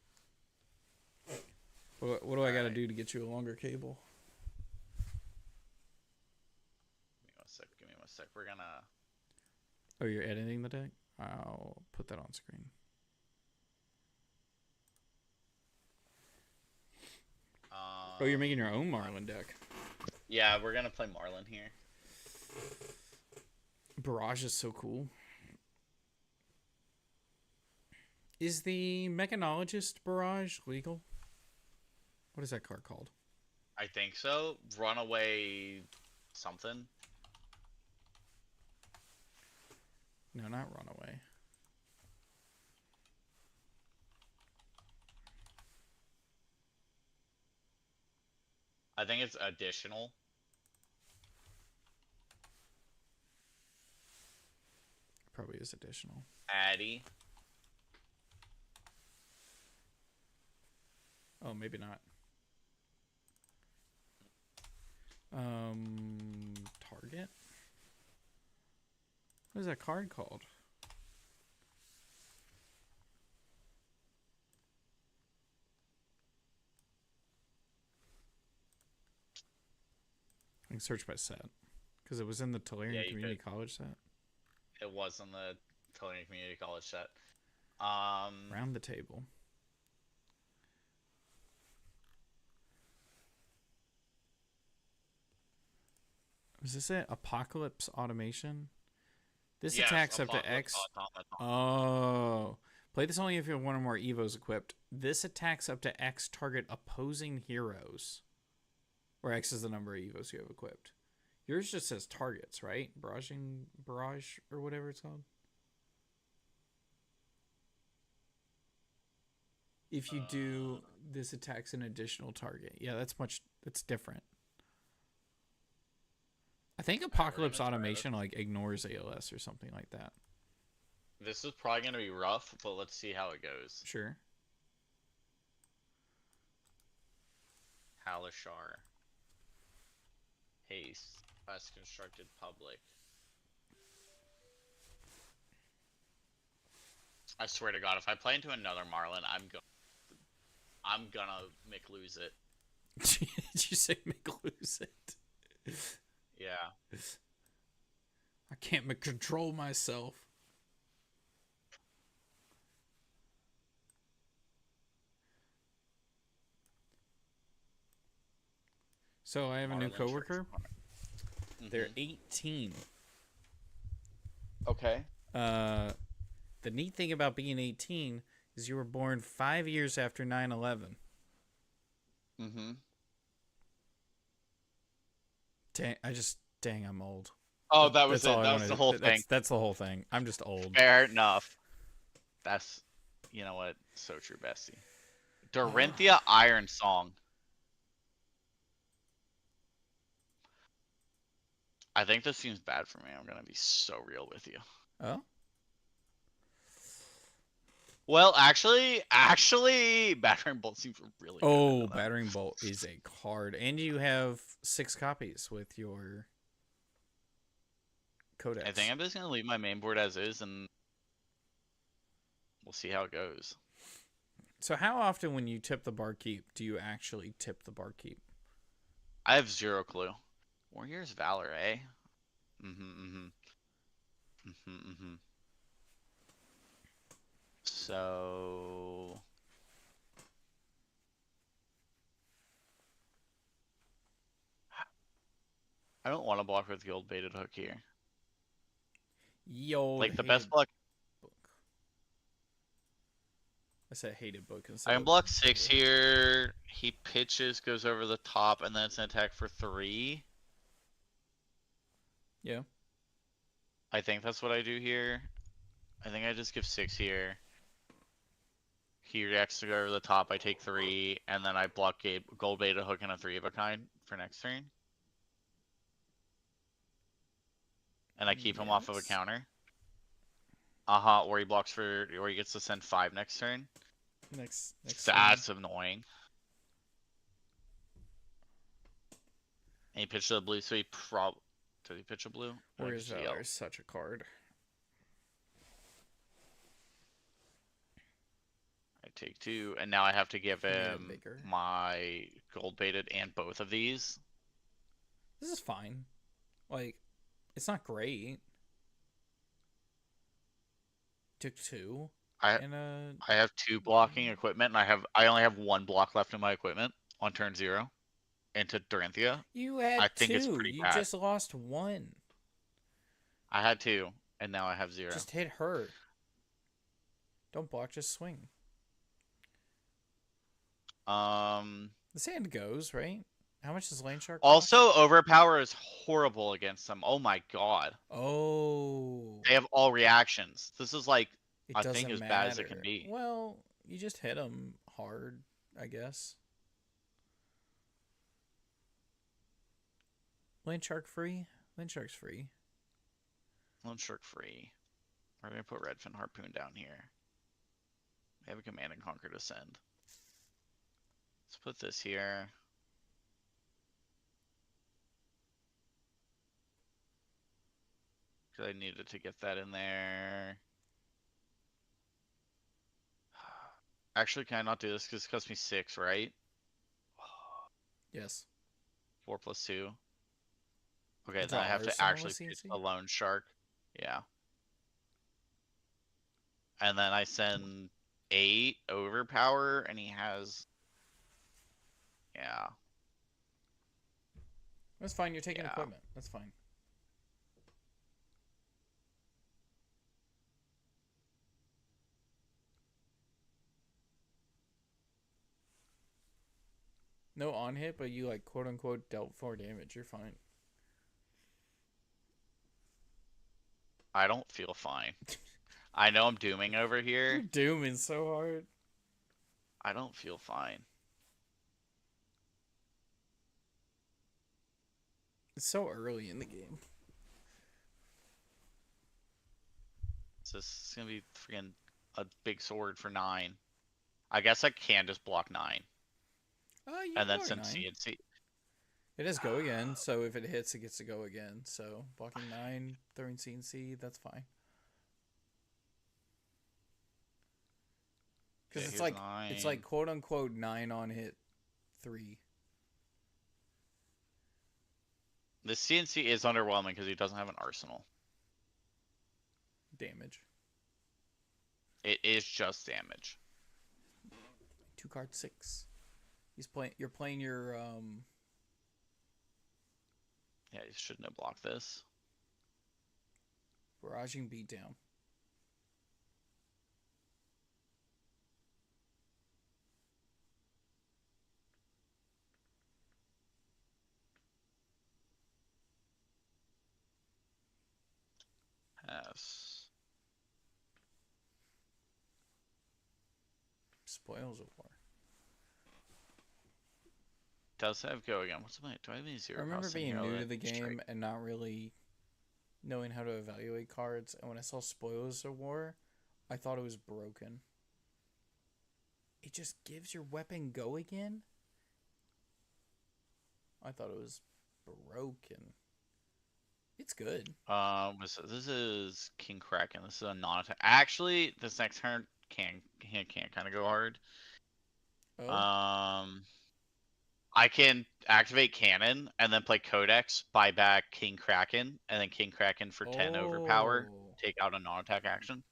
What do I got to do to get you a longer cable? Give me one sec. We're gonna... Oh, you're editing the deck? I'll put that on screen. Oh, you're making your own Marlin deck. Yeah, we're gonna play Marlin here. Barrage is so cool. Is the Mechanologist Barrage legal? What is that card called? I think so. Runaway something. No, not Runaway. I think it's additional. Probably is additional. Addy. Oh, maybe not. Target? What is that card called? I can search by set. Because it was in the Talishar Community College set. It was in the Talishar Community College set. Round the table. Was this it? Apocalypse Automation? This attacks up to X. Oh. Play this only if you have one or more Evos equipped. This attacks up to X target opposing heroes. Where X is the number of Evos you have equipped. Yours just says targets, right? Barrage or whatever it's called. If you do, this attacks an additional target. Yeah, that's different. I think Apocalypse Automation like ignores ALS or something like that. This is probably going to be rough, but let's see how it goes. Sure. Talishar. Haste. Best constructed public. I swear to God, if I play into another Marlin, I'm gonna make lose it. Did you say make lose it? Yeah. I can't control myself. So I have a new coworker. They're 18. Okay. The neat thing about being 18 is you were born 5 years after 9/11. Mm-hmm. Dang, I'm old. Oh, that was That's it. That was the whole thing. That's the whole thing. I'm just old. Fair enough. That's, you know what? So true, bestie. Dorinthia Iron Song. I think this seems bad for me. I'm gonna be so real with you. Oh? Well, actually, Battering Bolt seems really good. Oh, Battering Bolt is a card. And you have 6 copies with your Codex. I think I'm just gonna leave my main board as is, and we'll see how it goes. So how often when you tip the barkeep do you actually tip the barkeep? I have zero clue. Warrior's Valor, eh? So... I don't want to block with the old baited hook here. Yo, Like, the best block... I said hated book I instead can of block 6 book. here. He pitches, goes over the top, and then it's an attack for 3. Yeah. I think that's what I do here. I think I just give 6 here. He reacts to go over the top, I take 3, and then I block a gold beta hook and a 3 of a kind for next turn. And I keep him off of a Yes. counter. Or he blocks for, or he gets to send 5 next turn. Next That's annoying. And he pitched a blue, so he did he pitch a blue? Warriors Valor is such a card. I take 2, and now I have to give Made it him bigger. my gold baited and both of these. This is fine. Like, it's not great. Took 2. I have 2 blocking equipment, and I only have 1 block left in my equipment on turn 0 into Doranthia. You had I think 2. it's pretty You bad. just lost 1. I had 2, and now I have 0. Just hit her. Don't block, just swing. The sand goes, right? How much does Lane Shark cost? Also, Overpower is horrible against them. Oh my god. Oh. They have all reactions. This is like, It I doesn't think, as matter. bad as it can be. Well, you just hit them hard, I guess. Lane Shark free? Lane Shark's free. Lone Shark free. We're going to put Redfin Harpoon down here. We have a Command and Conquer to send. Let's put this here. Because I needed to get that in there. Actually, can I not do this? Because it cost me 6, right? Yes. 4 plus 2. Okay, Is then I that have to Arsenal actually with pitch CNC? a Lone Shark. Yeah. And then I send 8 Overpower, and he has... Yeah. That's fine, you're taking Yeah. equipment. That's fine. No on hit, but you like quote unquote dealt 4 damage. You're fine. I don't feel fine. I know I'm dooming over You're here. dooming so hard. I don't feel fine. It's so early in the game. So this is gonna be freaking a big sword for 9. I guess I can just block 9. You And then block send 9. CNC. It does go again, so if it hits, it gets to go again. So blocking 9, throwing CNC, that's fine. Because Okay, it's here's like 9. it's like quote unquote 9 on hit 3. The CNC is underwhelming because he doesn't have an arsenal. Damage. It is just damage. 2 card 6. You're playing your Yeah, you shouldn't have blocked this. barraging beatdown. Yes. Spoils of War. Does have go again. What's my? Do I have any 0 I remember cost in being here new other to the than game straight? and not really knowing how to evaluate cards, and when I saw Spoils of War, I thought it was broken. It just gives your weapon go again? I thought it was broken. It's good. This is King Kraken. This is a non-attack. Actually, this next turn can kind of go hard. Oh. I can activate Cannon and then play Codex, buy back King Kraken, and then King Kraken for 10 overpower, Oh. take out a non-attack action.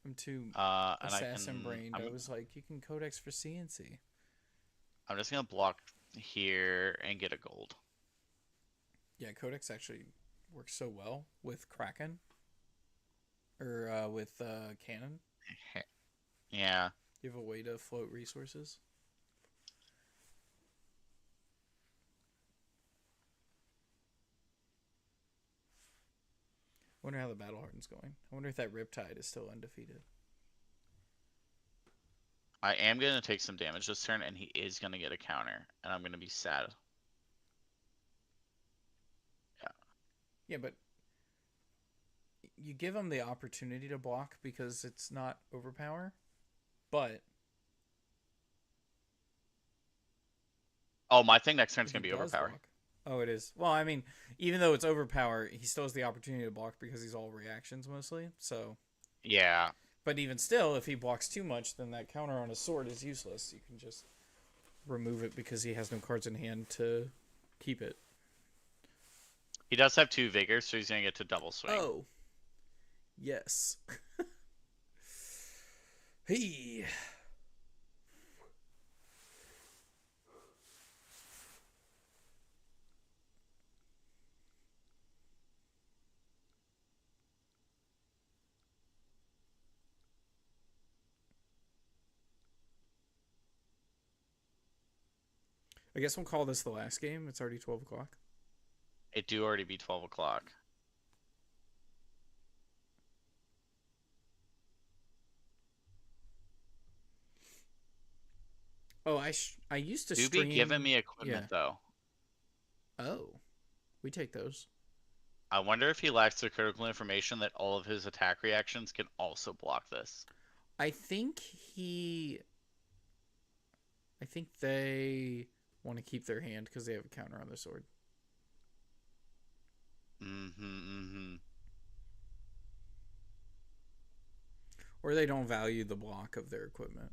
I'm too And assassin brained. I was like, you can Codex for CNC. I'm just gonna block here and get a gold. Yeah, Codex actually works so well with Kraken. or with cannon. Yeah. You have a way to float resources. I wonder how the battle harden's going. I wonder if that Riptide is still undefeated. I am going to take some damage this turn, and he is going to get a counter, and I'm going to be sad. Yeah. Yeah, but you give him the opportunity to block because it's not overpower, but Oh, my thing next turn is if he going to be does overpower. block. Oh, it is. Well, I mean, even though it's overpower, he still has the opportunity to block because he's all reactions mostly. So Yeah. but even still, if he blocks too much, then that counter on his sword is useless. You can just remove it because he has no cards in hand to keep it. He does have 2 vigor, so he's going to get to double swing. Oh. Yes. Hey. I guess we'll call this the last game. It's already 12 o'clock. It do already be 12 o'clock. Oh, I used to Do stream. be giving me equipment, though. Oh. We take those. I wonder if he lacks the critical information that all of his attack reactions can also block this. I think they want to keep their hand because they have a counter on their sword. Or they don't value the block of their equipment.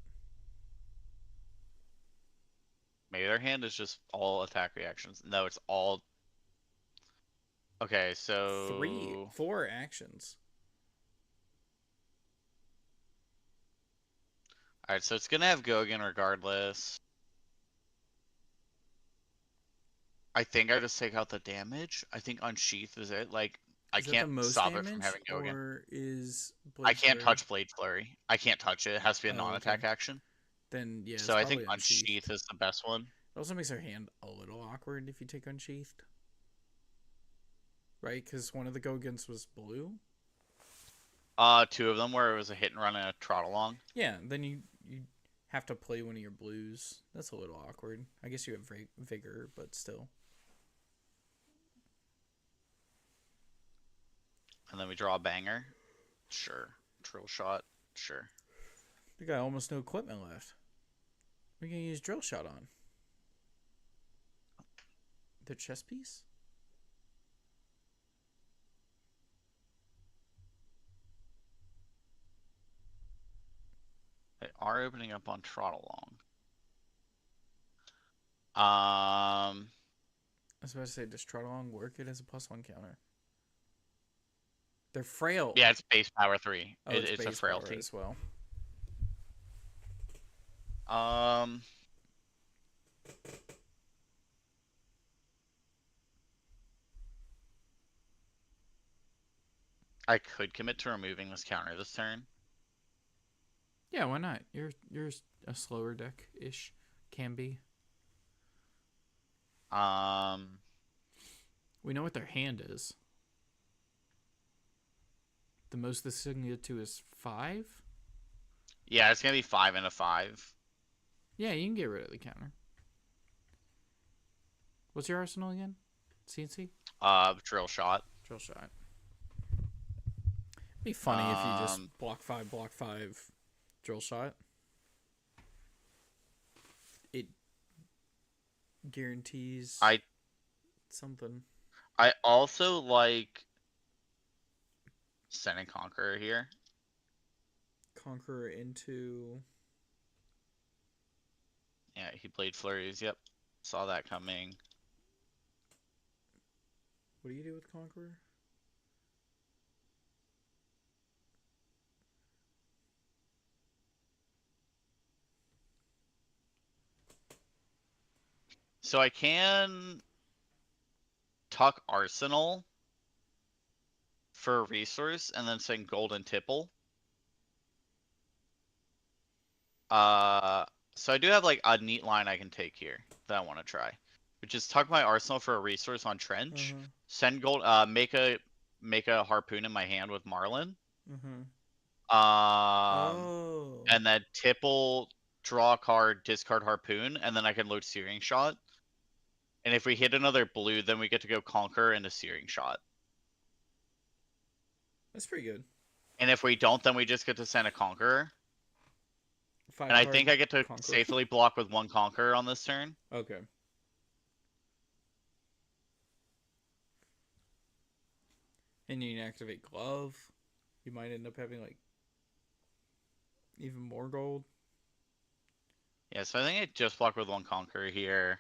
Maybe their hand is just all attack reactions. No, it's all... Okay, so... 4 actions. Alright, so it's gonna have Gogan regardless. I think I just take out the damage. I think Unsheath is it. Like, I can't stop it from having Gogan. Or is I can't touch Blade Flurry. I can't touch it. It has to be a non-attack okay. action. Then, yeah, so I think Unsheath is the best one. It also makes our hand a little awkward if you take Unsheathed. Right? Because one of the Gogans was blue? 2 of them where it was a hit and run and a trot along. Yeah, then you have to play one of your blues. That's a little awkward. I guess you have vigor, but still. And then we draw a banger. Sure. Drill shot. Sure. The guy almost no equipment left. We're going to use drill shot on. The chess piece? They are opening up on trot along. I was about to say, does trot along work? It has a +1 counter. They're frail. Yeah, it's base power 3. Oh, it's a frailty as well. I could commit to removing this counter this turn. Yeah, why not? You're a slower deck ish, can be. We know what their hand is. The most this can get to is 5. Yeah, it's gonna be 5 and a 5. Yeah, you can get rid of the counter. What's your arsenal again? CNC? Drill shot. Drill shot. It'd be funny if you just block 5, drill shot. It guarantees something. I also like sending Conqueror here. Conqueror into... Yeah, he played Flurries. Yep. Saw that coming. What do you do with Conqueror? So I can tuck Arsenal for a resource and then send golden tipple. So I do have like a neat line I can take here that I want to try, which is tuck my arsenal for a resource on trench, send gold, make a harpoon in my hand with Marlin, and then tipple, draw a card, discard harpoon, and then I can load searing shot. And if we hit another blue, then we get to go conquer into searing shot. That's pretty good. And if we don't, then we just get to send a conqueror. And I think I get to safely block with one conqueror on this turn. Okay. And you can activate glove. You might end up having like even more gold. Yeah, so I think I just block with one conqueror here.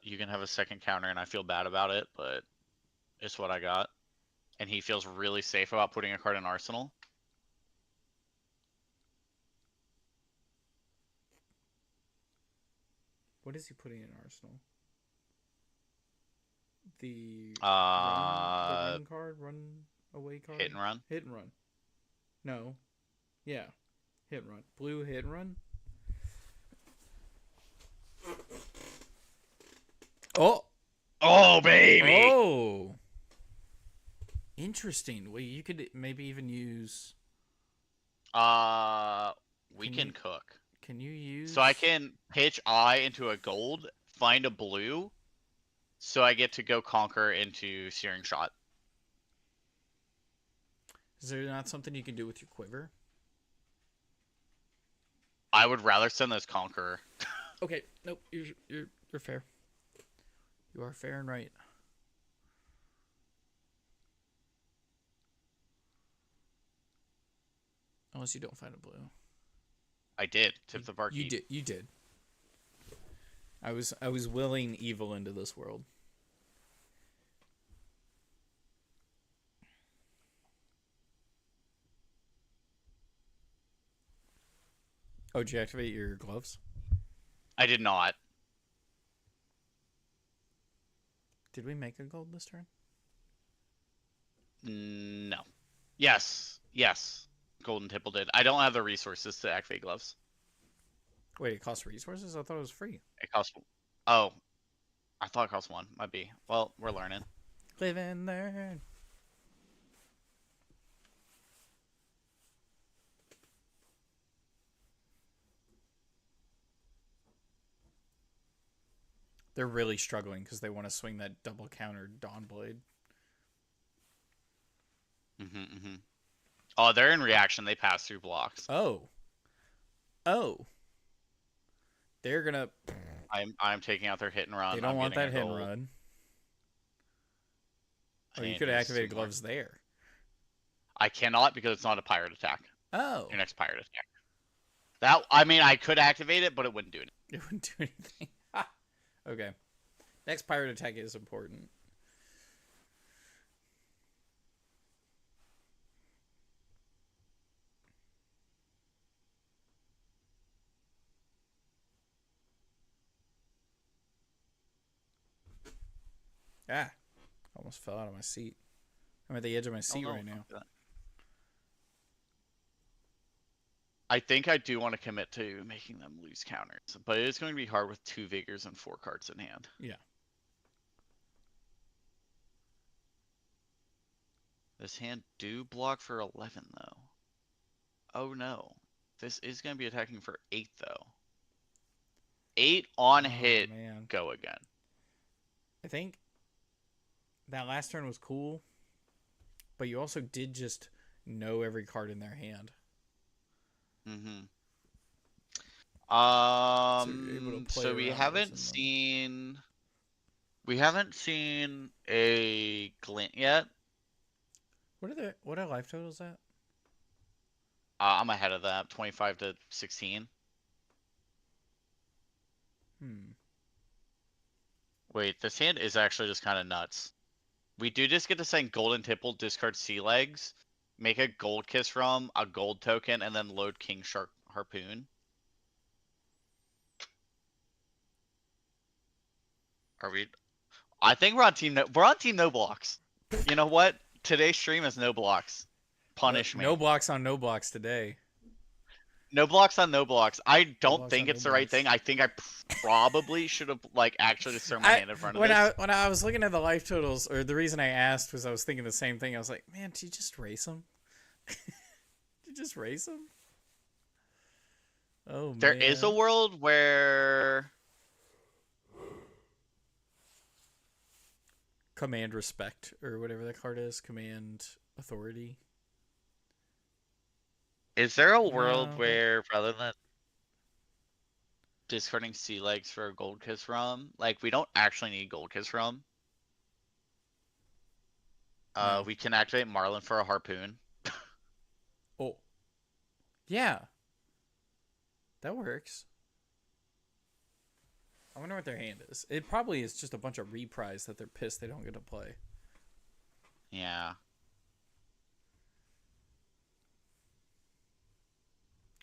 You can have a second counter, and I feel bad about it, but it's what I got. And he feels really safe about putting a card in Arsenal. What is he putting in Arsenal? The run card, run away card, hit and run. Hit and run. No, yeah, hit and run. Blue hit and run. Oh, baby! Oh, interesting. Wait, you could maybe even use. We can cook. Can you use? So I can pitch I into a gold, find a blue, so I get to go conquer into searing shot. Is there not something you can do with your quiver? I would rather send this conqueror. Okay, nope. You're fair. You are fair and right. Unless you don't find a blue. I did. Tip the barkeep. You did. I was willing evil into this world. Oh, did you activate your gloves? I did not. Did we make a gold this turn? No. Yes. Golden Tipple did. I don't have the resources to activate gloves. Wait, it costs resources? I thought it was free. It costs... Oh. I thought it cost one. Might be. Well, we're learning. Live and learn. They're really struggling because they want to swing that double counter Dawnblade. Oh, they're in reaction. They pass through blocks. Oh. They're gonna. I'm taking out their hit and run. They don't want that hit and run. Oh, you could have activated gloves there. I cannot because it's not a pirate attack. Oh. Your next pirate attack. That I could activate it, but it wouldn't do anything. It wouldn't do anything. Okay. Next pirate attack is important. Ah. Almost fell out of my seat. I'm at the edge of my seat right now. I think I do want to commit to making them lose counters, but it is going to be hard with 2 Vigors and 4 cards in hand. Yeah. This hand do block for 11, though. Oh, no. This is going to be attacking for 8, though. 8 on hit, man. Go again. I think that last turn was cool, but you also did just know every card in their hand. So we haven't seen a glint yet. What are life totals at? I'm ahead of that, 25 to 16. Wait, this hand is actually just kind of nuts. We do just get to send Golden Tipple, discard Sea Legs, make a Gold Kiss from a gold token, and then load King Shark Harpoon. Are we? I think we're on team no blocks. You know what? Today's stream is no blocks. Punish me. No blocks on no blocks today. No blocks on no blocks. I No don't blocks think on no it's the right blocks. thing. I think I probably should have like actually just thrown my hand in front of when this. I was looking at the life totals, or the reason I asked was I was thinking the same thing. I was like, man, did you just race him? Did you just race him? Oh There man. is a world where Command respect, or whatever that card is. Command authority. is there a world No. where rather than discarding sea legs for a gold kiss rum, like we don't actually need gold kiss rum. No. We can activate Marlin for a harpoon. Oh. Yeah. That works. I wonder what their hand is. It probably is just a bunch of reprise that they're pissed they don't get to play. Yeah.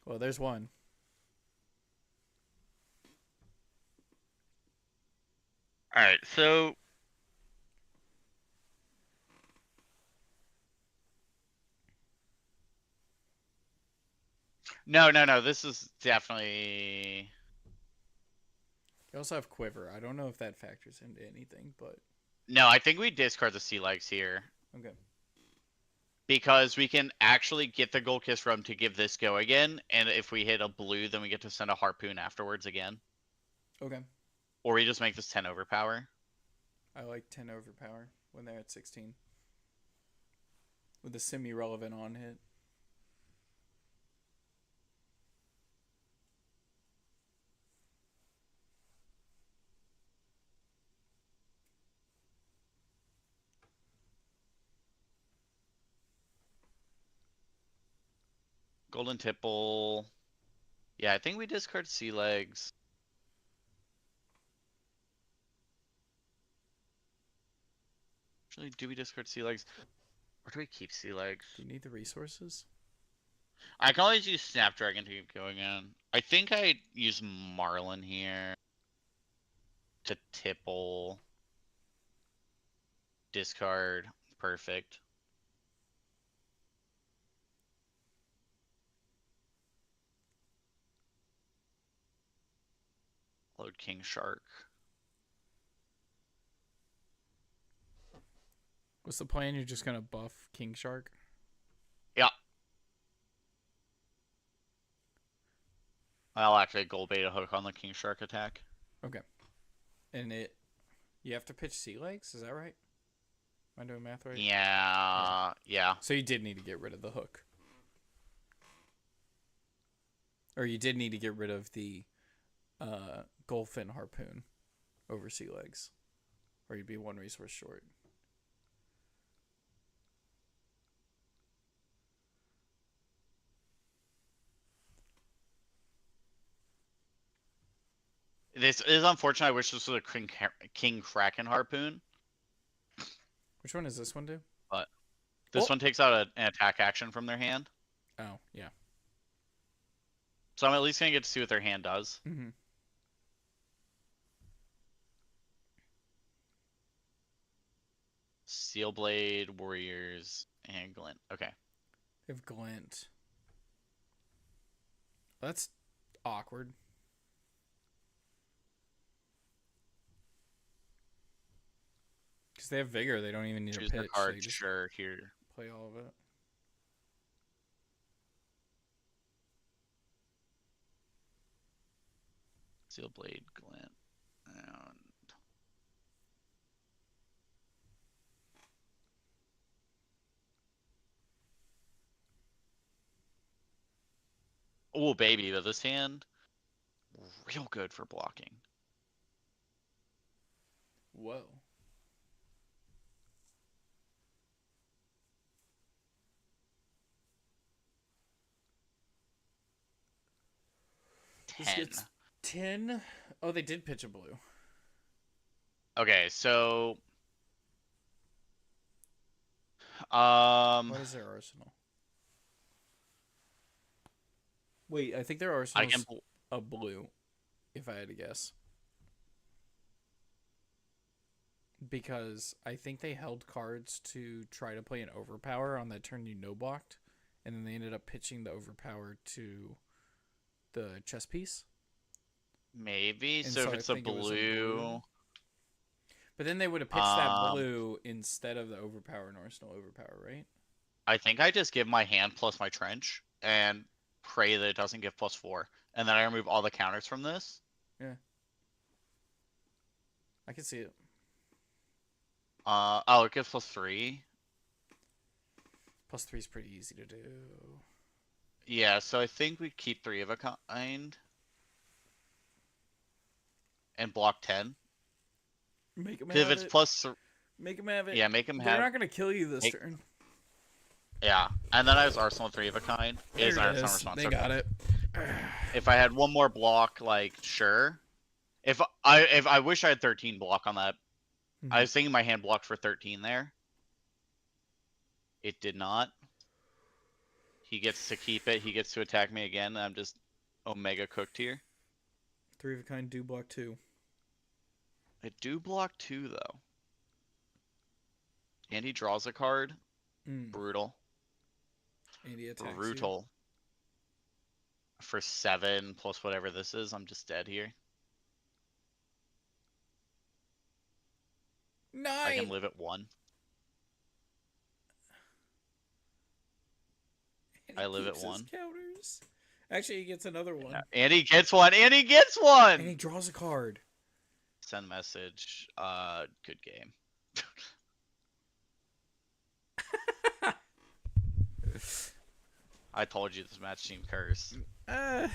Well, there's one. All right, so no. This is definitely You also have Quiver. I don't know if that factors into anything, but no. I think we discard the sea legs here okay. because we can actually get the gold kiss rum to give this go again, and if we hit a blue, then we get to send a harpoon afterwards again, Okay. or we just make this 10 overpower. I like 10 overpower when they're at 16. With a semi-relevant on hit. Golden tipple. Yeah, I think we discard sea legs. Actually, do we discard sea legs? Or do we keep sea legs? Do you need the resources? I can always use Snapdragon to keep going in. I think I use Marlin here to tipple. Discard. Perfect. Load King Shark. What's the plan? You're just gonna buff King Shark? Yeah. I'll activate Gold Beta Hook on the King Shark attack. Okay. And you have to pitch sea legs, is that right? Am I doing math right? Yeah. So you did need to get rid of the hook. Or you did need to get rid of the Goldfin harpoon over sea legs. Or you'd be one resource short. This is unfortunate. I wish this was a King Kraken harpoon. Which one does this one do? But this one takes out an attack action from their hand. Oh, yeah. So I'm at least going to get to see what their hand does. Mm-hmm. Steelblade, Warriors, and Glint. Okay. They have Glint. That's awkward. Because they have Vigor, they don't even need Choose a their pitch. card. They just Sure, here. play all of it. Steelblade, Glint, and... Oh, baby, but this hand, real good for blocking. Whoa. This 10. gets 10. Oh, they did pitch a blue. Okay, so... What is their arsenal? Wait, I think their arsenal is a blue, if I had to guess. because I think they held cards to try to play an overpower on that turn you no blocked, and then they ended up pitching the overpower to the chess piece. Maybe. And So if I it's a think it was a blue. But then they would have pitched that blue instead of the overpower and Arsenal overpower, right? I think I just give my hand plus my trench and pray that it doesn't give +4. And then I remove all the counters from this. Yeah. I can see it. Oh, it gives +3. +3 is pretty easy to do. Yeah, so I think we keep 3 of a kind. And block 10. Make them Because have if it's it. plus... Make them have it. Yeah, make them have... They're not going to kill you this turn. Yeah, and then I was Arsenal 3 of a kind. There Is our it is. response. They got it. If I had one more block, like, sure. If I wish I had 13 block on that. Mm-hmm. I was thinking my hand blocked for 13 there. It did not. He gets to keep it. He gets to attack me again. I'm just Omega cooked here. 3 of a kind do block 2. I do block 2 though. And he draws a card. Brutal. And he attacks Brutal. For 7 plus whatever this is, I'm just dead here. 9. I can live at 1. I live at 1. Counters. Actually, he gets another one. Yeah. And he gets one. And he gets one. And he draws a card. Send message. Good game. I told you this match seemed cursed. I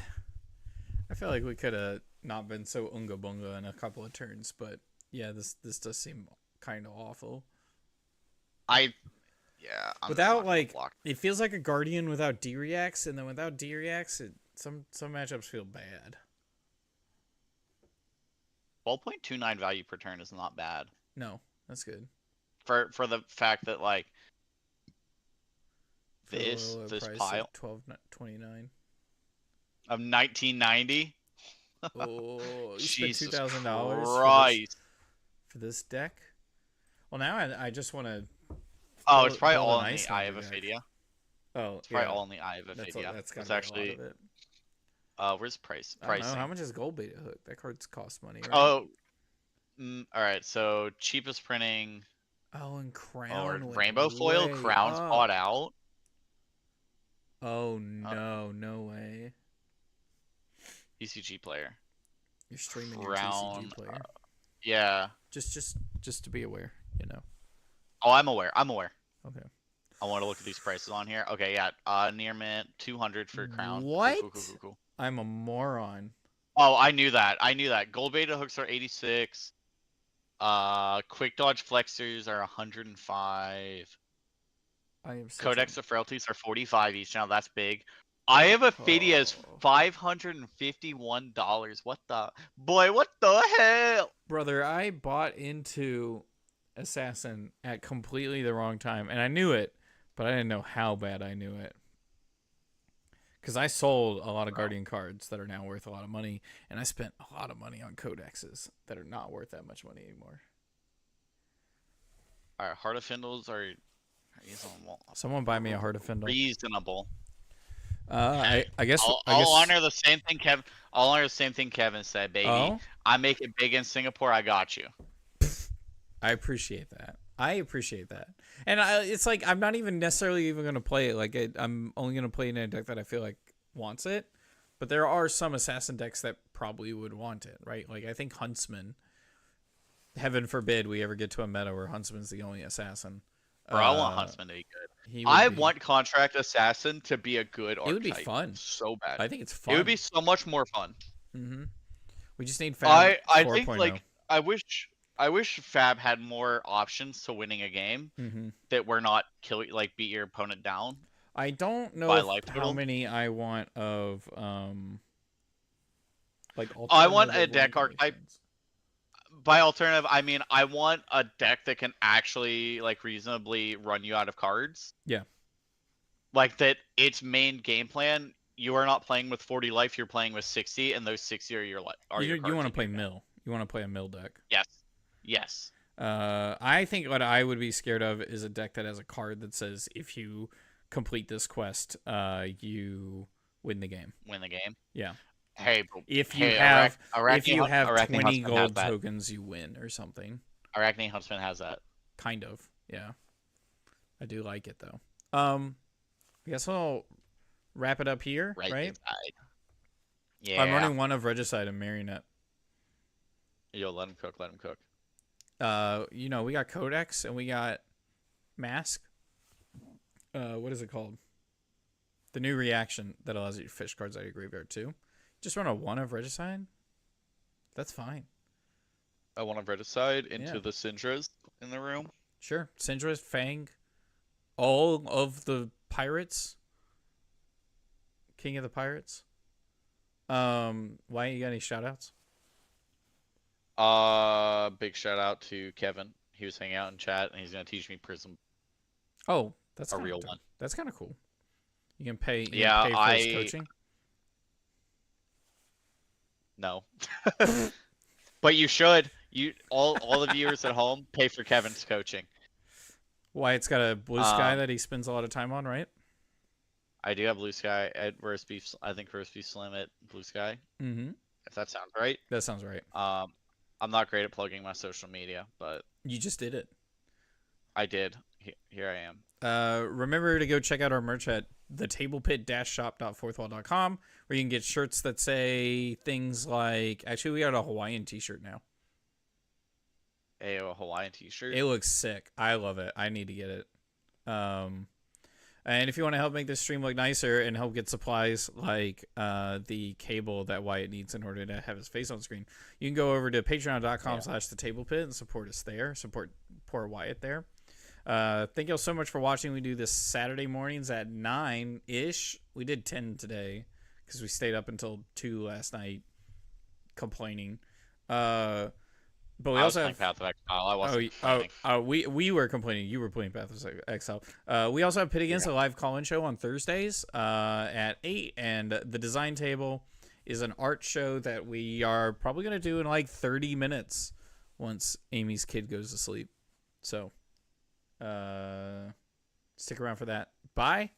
feel like we could have not been so unga bunga in a couple of turns, but yeah, this does seem kind of awful. Without like, it feels like a Guardian without D-Reacts, and then without D-Reacts, some matchups feel bad. 12.29 value per turn is not bad. No, that's good. For the fact that like this pile 12.29 of 1990. Oh, you Jesus spent $2,000 Christ. for this deck. Well, now I just want to. Oh, it's probably all in the Eye of Aphadia. Oh, it's probably all in the Eye of Aphadia. That's actually. A lot of it. Where's price? I don't know. Pricing. How much is Gold Beta Hook? That card's cost money, right? Oh, all right. So cheapest printing. Oh, and Crown. Or Rainbow Foil. Crown's bought out. Oh no, no way. TCG player. You're streaming Crown, your TCG player. Yeah. Just to be aware, you know. Oh, I'm aware. Okay. I want to look at these prices on here. Okay, yeah. Near mint 200 for Crown. What? Cool. I'm a moron. Oh, I knew that. Gold Beta Hooks are 86. Quick Dodge Flexors are 105. I am Codex of Frailties are 45 each. Now that's big. I have Aphadia is $551. What the hell? Brother, I bought into Assassin at completely the wrong time, and I knew it, but I didn't know how bad I knew it. Because I sold a lot of Guardian cards that are now worth a lot of money, and I spent a lot of money on codexes that are not worth that much money anymore. Alright, Heart of Findles are reasonable. Someone buy me a Heart of Findle. Reasonable. I guess I'll honor the same thing Kevin. I'll honor the same thing Kevin said, baby. Oh? I make it big in Singapore. I got you. I appreciate that. And it's like I'm not even necessarily even going to play it. Like I'm only going to play in a deck that I feel like wants it. But there are some assassin decks that probably would want it, right? Like I think Huntsman. Heaven forbid we ever get to a meta where Huntsman's the only assassin. Bro, I want Huntsman to be good. I want Contract Assassin to be a good archetype. It would be fun. So bad. I think it's fun. It would be so much more fun. Mm-hmm. We just need Fab. I think like I wish Fab had more options to winning a game that were not beat your opponent down. I don't know how many I want of I want a deck archetype. By alternative, I mean I want a deck that can actually reasonably run you out of cards. Yeah. Like that its main game plan, you are not playing with 40 life, you're playing with 60, and those 60 are your life. You want to play mill. You want to play a mill deck. Yes. I think what I would be scared of is a deck that has a card that says if you complete this quest, you win the game. Win the game. Yeah. Hey, If you hey, have Arachne 20 Huntsman has gold that. tokens, you win or something. Arachne Huntsman has that. Kind of. Yeah. I do like it though. I guess I'll wrap it up here, right? Inside. Yeah. I'm running one of Regicide and Marionette. Yo, let him cook. Let him cook. We got Codex and we got Mask. What is it called? The new reaction that allows you to fish cards out of your graveyard too. Just run a one of Regicide. That's fine. I want to Regicide into the Syndras in the room. Sure. Syndra's, Fang, all of the pirates. King of the Pirates. Why you got any shout outs? Big shout out to Kevin. He was hanging out in chat and he's gonna teach me Prism. Oh, that's a real one. That's kind of cool. You can pay. Yeah, pay for his coaching. No, but you should. You all the viewers at home pay for Kevin's coaching. Wyatt's got a Bluesky that he spends a lot of time on, right? I do have Bluesky at Roast Beef. I think Roast Beef Slim at Bluesky. Mm-hmm. If that sounds right. That sounds right. I'm not great at plugging my social media, but you just did it. I did. Here I am. Remember to go check out our merch at thetablepit-shop.fourthwall.com, where you can get shirts that say things like. Actually, we got a Hawaiian T-shirt now. A Hawaiian T-shirt. It looks sick. I love it. I need to get it. And if you want to help make this stream look nicer and help get supplies like the cable that Wyatt needs in order to have his face on screen, you can go over to patreon.com/thetablepit and support us there. Support poor Wyatt there. Thank you all so much for watching. We do this Saturday mornings at 9-ish. We did 10 today because we stayed up until 2 last night complaining. But we also have Path of Exile. I wasn't. We were complaining. You were playing Path of Exile. We also have Pit Against a live call-in show on Thursdays at 8, and the design table is an art show that we are probably going to do in like 30 minutes once Amy's kid goes to sleep. So stick around for that. Bye.